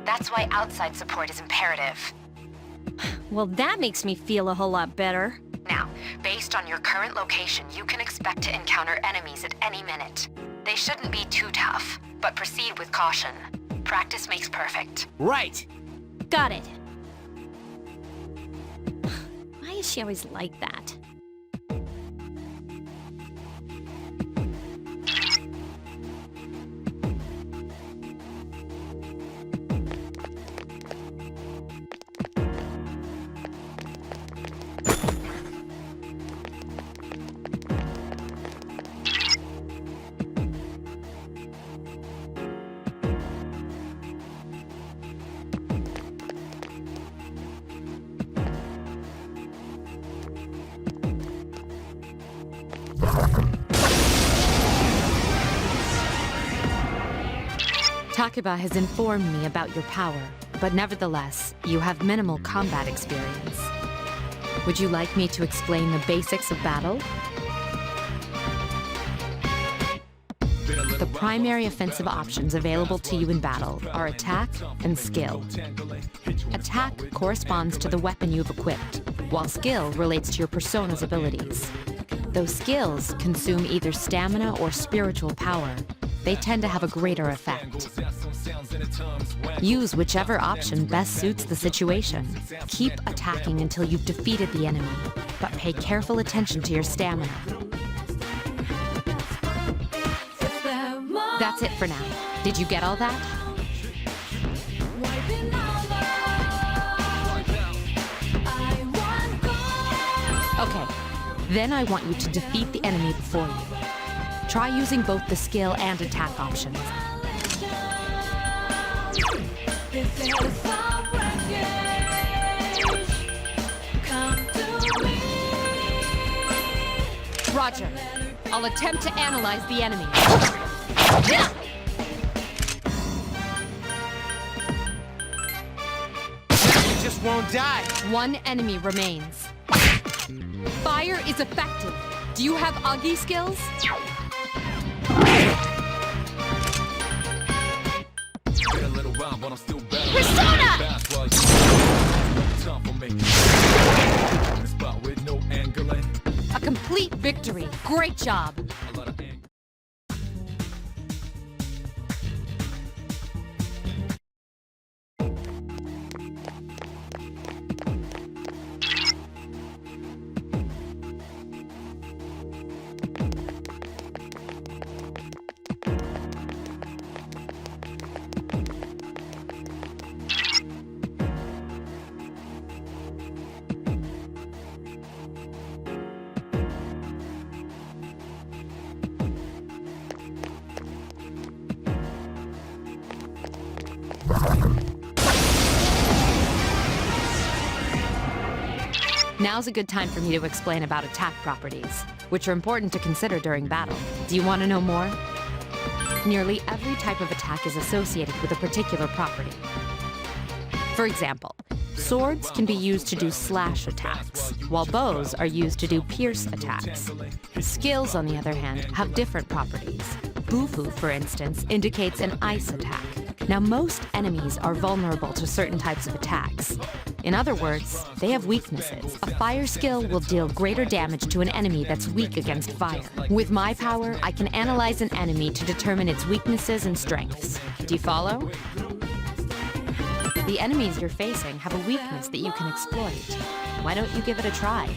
That's why outside support is imperative. Well, that makes me feel a whole lot better. Now, based on your current location, you can expect to encounter enemies at any minute. They shouldn't be too tough, but proceed with caution. Practice makes perfect. Right! Got it. Why is she always like that? Takuba has informed me about your power, but nevertheless, you have minimal combat experience. Would you like me to explain the basics of battle? The primary offensive options available to you in battle are attack and skill. Attack corresponds to the weapon you've equipped, while skill relates to your persona's abilities. Though skills consume either stamina or spiritual power, they tend to have a greater effect. Use whichever option best suits the situation. Keep attacking until you've defeated the enemy, but pay careful attention to your stamina. That's it for now. Did you get all that? Okay, then I want you to defeat the enemy before you. Try using both the skill and attack options. Roger. I'll attempt to analyze the enemy. You just won't die. One enemy remains. Fire is effective. Do you have Agi skills? Persona! A complete victory. Great job. Now's a good time for me to explain about attack properties, which are important to consider during battle. Do you want to know more? Nearly every type of attack is associated with a particular property. For example, swords can be used to do slash attacks, while bows are used to do pierce attacks. Skills, on the other hand, have different properties. Bufu, for instance, indicates an ice attack. Now, most enemies are vulnerable to certain types of attacks. In other words, they have weaknesses. A fire skill will deal greater damage to an enemy that's weak against fire. With my power, I can analyze an enemy to determine its weaknesses and strengths. Do you follow? The enemies you're facing have a weakness that you can exploit. Why don't you give it a try?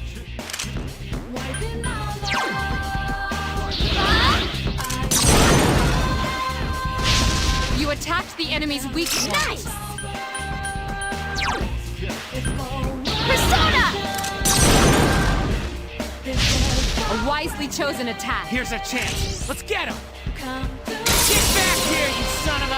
You attacked the enemy's weak points. Nice! Persona! A wisely chosen attack. Here's a chance. Let's get him! Get back here, you son of a...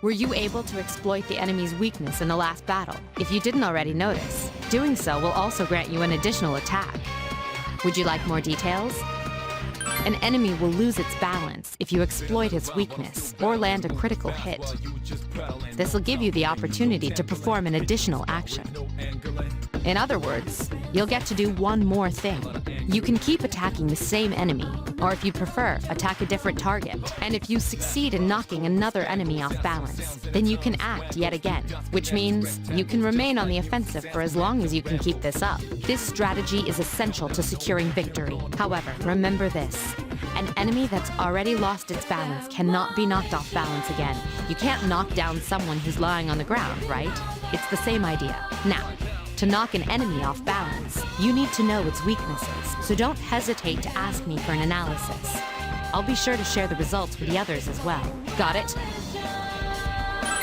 Were you able to exploit the enemy's weakness in the last battle? If you didn't already notice, doing so will also grant you an additional attack. Would you like more details? An enemy will lose its balance if you exploit its weakness or land a critical hit. This will give you the opportunity to perform an additional action. In other words, you'll get to do one more thing. You can keep attacking the same enemy, or if you prefer, attack a different target. And if you succeed in knocking another enemy off balance, then you can act yet again, which means you can remain on the offensive for as long as you can keep this up. This strategy is essential to securing victory. However, remember this. An enemy that's already lost its balance cannot be knocked off balance again. You can't knock down someone who's lying on the ground, right? It's the same idea. Now, to knock an enemy off balance, you need to know its weaknesses, so don't hesitate to ask me for an analysis. I'll be sure to share the results with the others as well. Got it?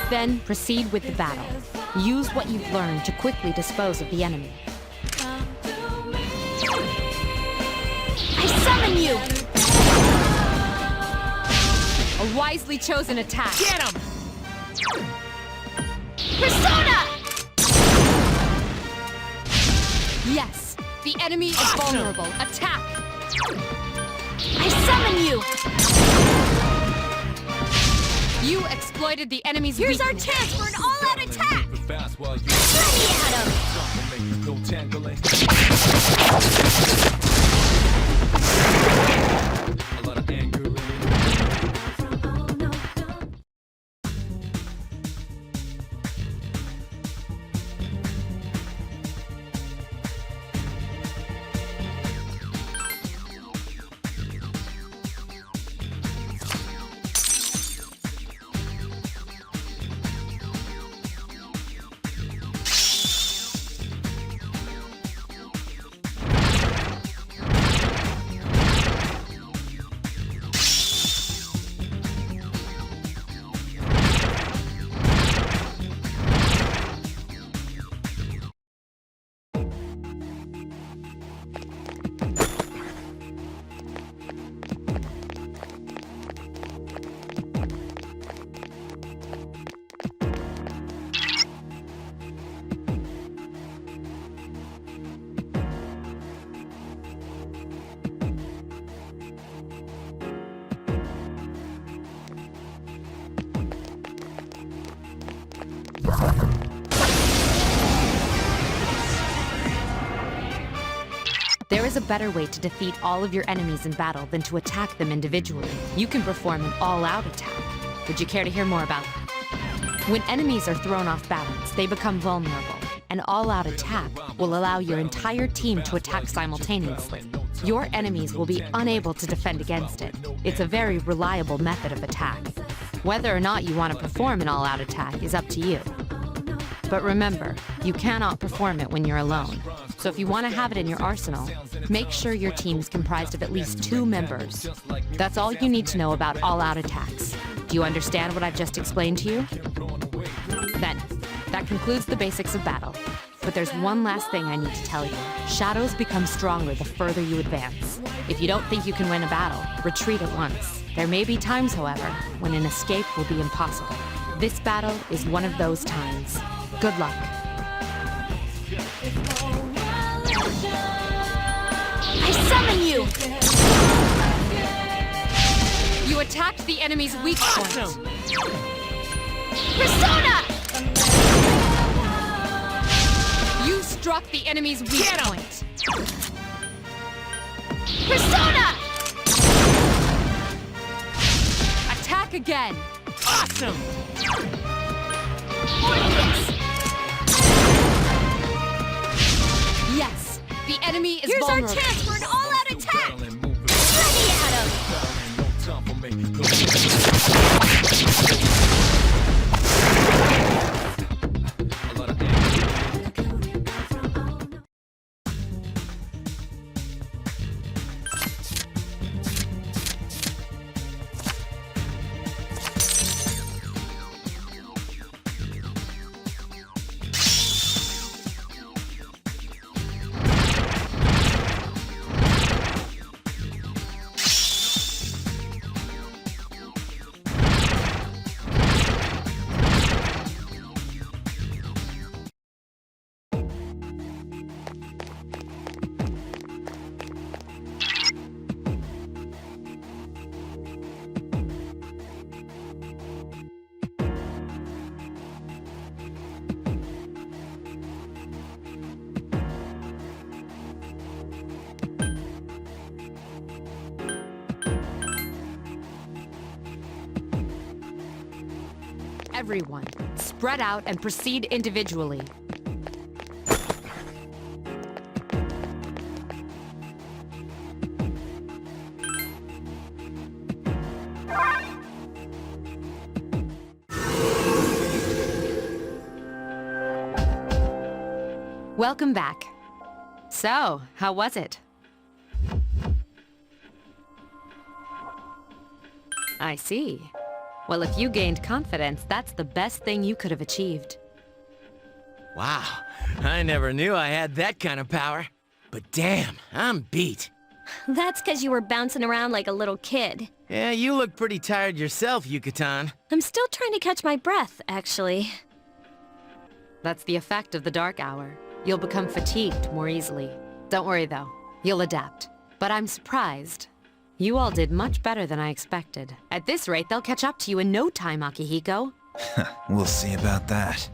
Then proceed with the battle. Use what you've learned to quickly dispose of the enemy. I summon you! A wisely chosen attack. Get him! Persona! Yes, the enemy is vulnerable. Attack! I summon you! You exploited the enemy's Here's our weakness. chance for an all-out attack! Let me at him! There is a better way to defeat all of your enemies in battle than to attack them individually. You can perform an all-out attack. Would you care to hear more about that? When enemies are thrown off balance, they become vulnerable. An all-out attack will allow your entire team to attack simultaneously. Your enemies will be unable to defend against it. It's a very reliable method of attack. Whether or not you want to perform an all-out attack is up to you. But remember, you cannot perform it when you're alone. So if you want to have it in your arsenal, make sure your team is comprised of at least 2 members. That's all you need to know about all-out attacks. Do you understand what I've just explained to you? Then, that concludes the basics of battle. But there's one last thing I need to tell you. Shadows become stronger the further you advance. If you don't think you can win a battle, retreat at once. There may be times, however, when an escape will be impossible. This battle is one of those times. Good luck. I summon you! You attacked the enemy's weak point. Persona! You struck the enemy's weak point. Persona! Attack again. Awesome! Yes, the enemy is Here's vulnerable. our chance for an all-out attack! Let me at him! Everyone, spread out and proceed individually. Welcome back. So, how was it? I see. Well, if you gained confidence, that's the best thing you could have achieved. Wow, I never knew I had that kind of power. But damn, I'm beat. That's because you were bouncing around like a little kid. Yeah, you look pretty tired yourself, Yucatan. I'm still trying to catch my breath, actually. That's the effect of the dark hour. You'll become fatigued more easily. Don't worry, though. You'll adapt. But I'm surprised. You all did much better than I expected. At this rate, they'll catch up to you in no time, Akihiko. We'll see about that.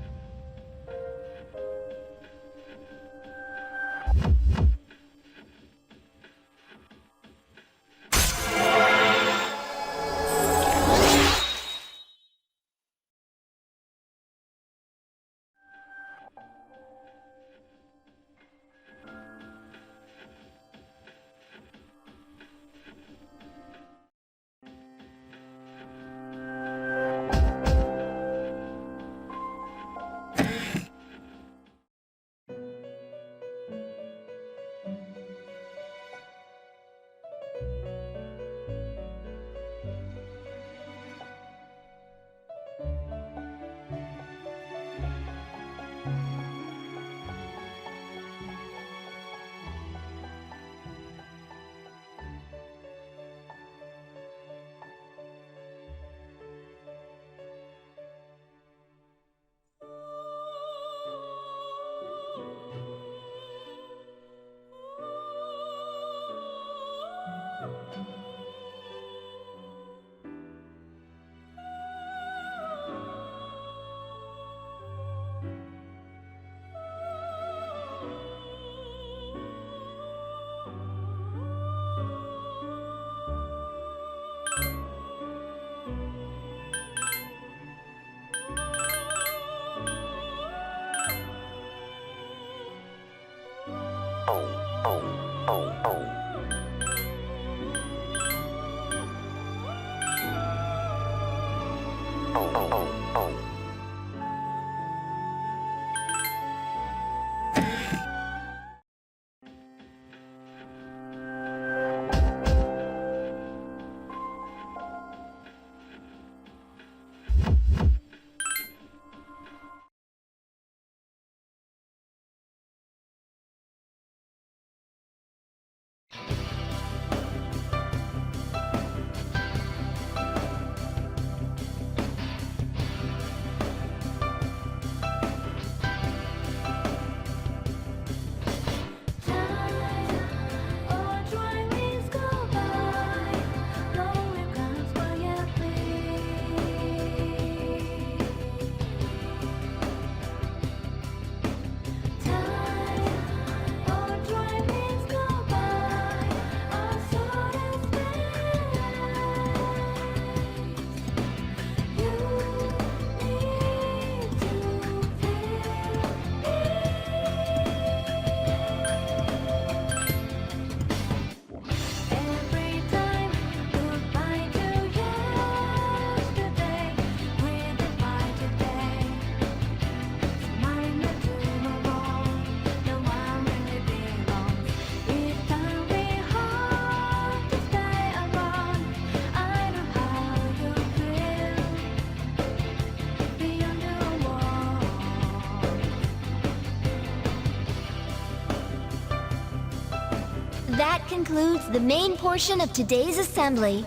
That concludes the main portion of today's assembly.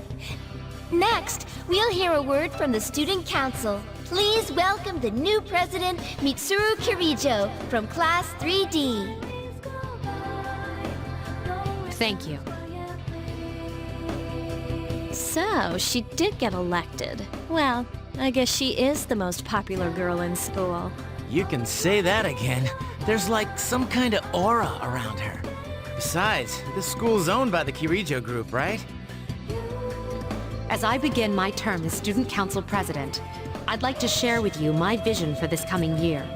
Next, we'll hear a word from the Student Council. Please welcome the new president, Mitsuru Kirijo, from Class 3D. Thank you. So, she did get elected. Well, I guess she is the most popular girl in school. You can say that again. There's like some kind of aura around her. Besides, this school's owned by the Kirijo group, right? As I begin my term as Student Council President, I'd like to share with you my vision for this coming year.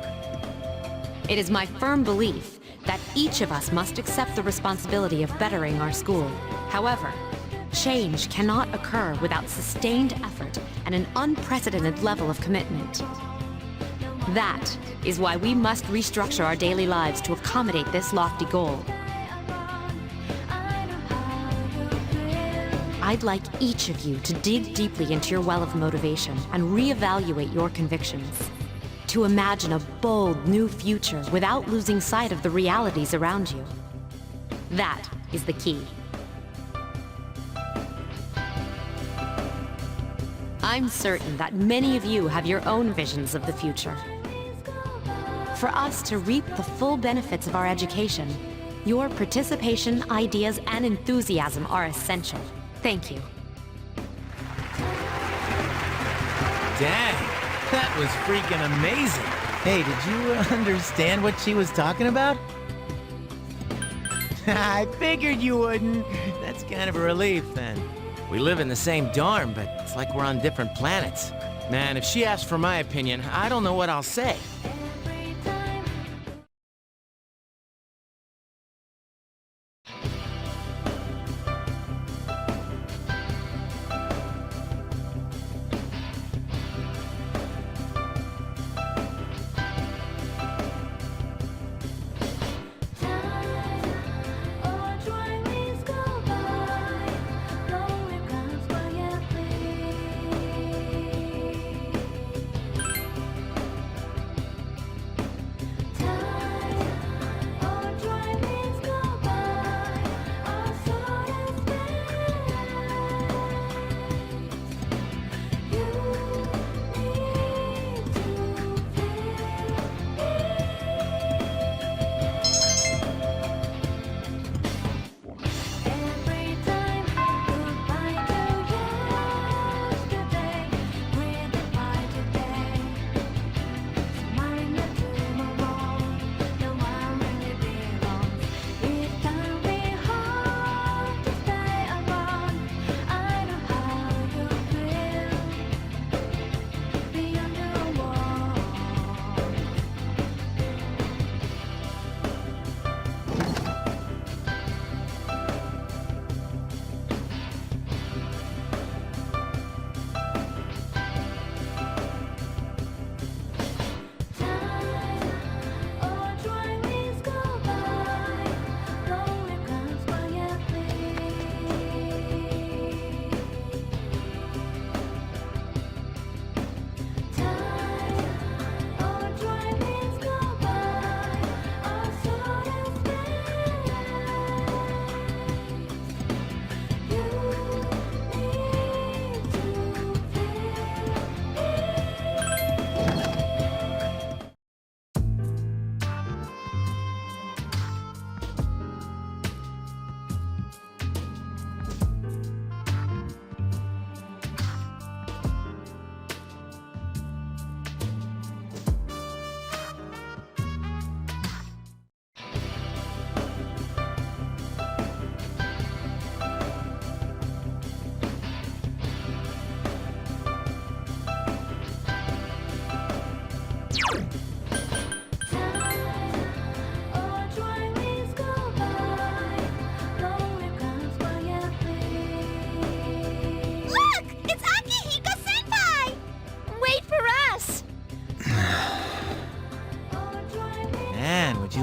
It is my firm belief that each of us must accept the responsibility of bettering our school. However, change cannot occur without sustained effort and an unprecedented level of commitment. That is why we must restructure our daily lives to accommodate this lofty goal. I'd like each of you to dig deeply into your well of motivation and reevaluate your convictions. To imagine a bold new future without losing sight of the realities around you. That is the key. I'm certain that many of you have your own visions of the future. For us to reap the full benefits of our education, your participation, ideas, and enthusiasm are essential. Thank you. Dang, that was freaking amazing. Hey, did you understand what she was talking about? I figured you wouldn't. That's kind of a relief, then. We live in the same dorm, but it's like we're on different planets. Man, if she asks for my opinion, I don't know what I'll say.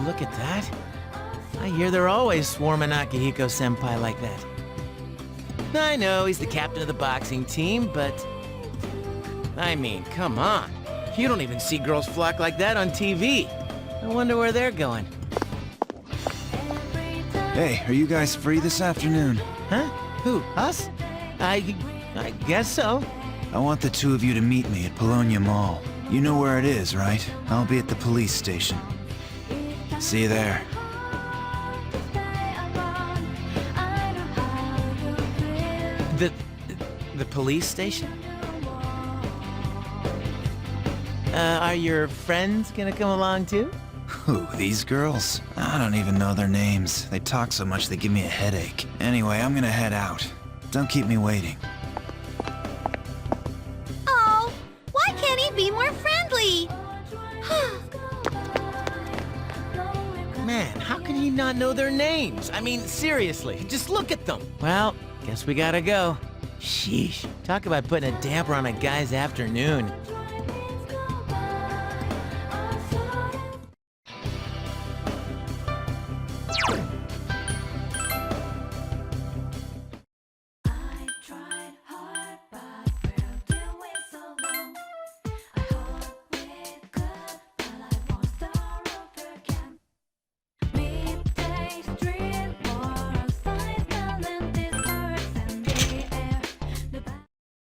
Look at that. I hear they're always swarming Akihiko-senpai like that. I know he's the captain of the boxing team, but... I mean, come on. You don't even see girls flock like that on TV. I wonder where they're going. Hey, are you guys free this afternoon? Huh? Who? Us? I guess so. I want the two of you to meet me at Polonia Mall. You know where it is, right? I'll be at the police station. See you there. The police station? Are your friends gonna come along too? Who, these girls? I don't even know their names. They talk so much they give me a headache. Anyway, I'm gonna head out. Don't keep me waiting. Oh, why can't he do you not know their names? I mean, seriously, just look at them. Well, guess we gotta go. Sheesh, talk about putting a damper on a guy's afternoon.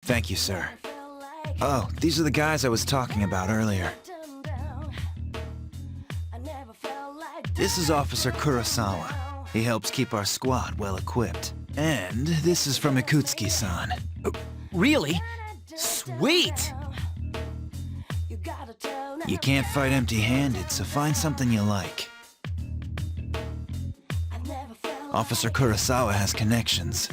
Thank you, sir. Oh, these are the guys I was talking about earlier. This is Officer Kurosawa. He helps keep our squad well equipped. And this is from Ikutsuki-san. Really? Sweet! You can't fight empty-handed, so find something you like. Officer Kurosawa has connections.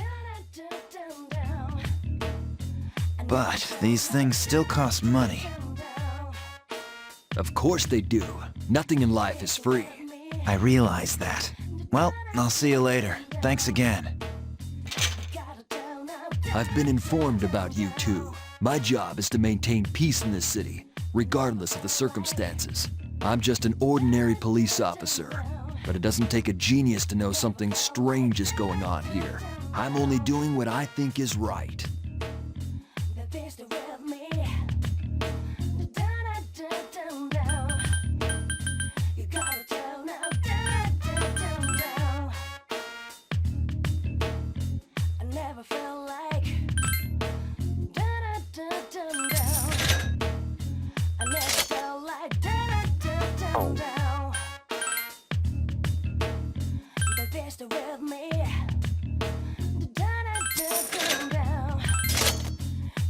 But these things still cost money. Of course they do. Nothing in life is free. I realize that. Well, I'll see you later. Thanks again. I've been informed about you two. My job is to maintain peace in this city, regardless of the circumstances. I'm just an ordinary police officer, but it doesn't take a genius to know something strange is going on here. I'm only doing what I think is right.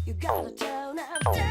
You gotta turn up.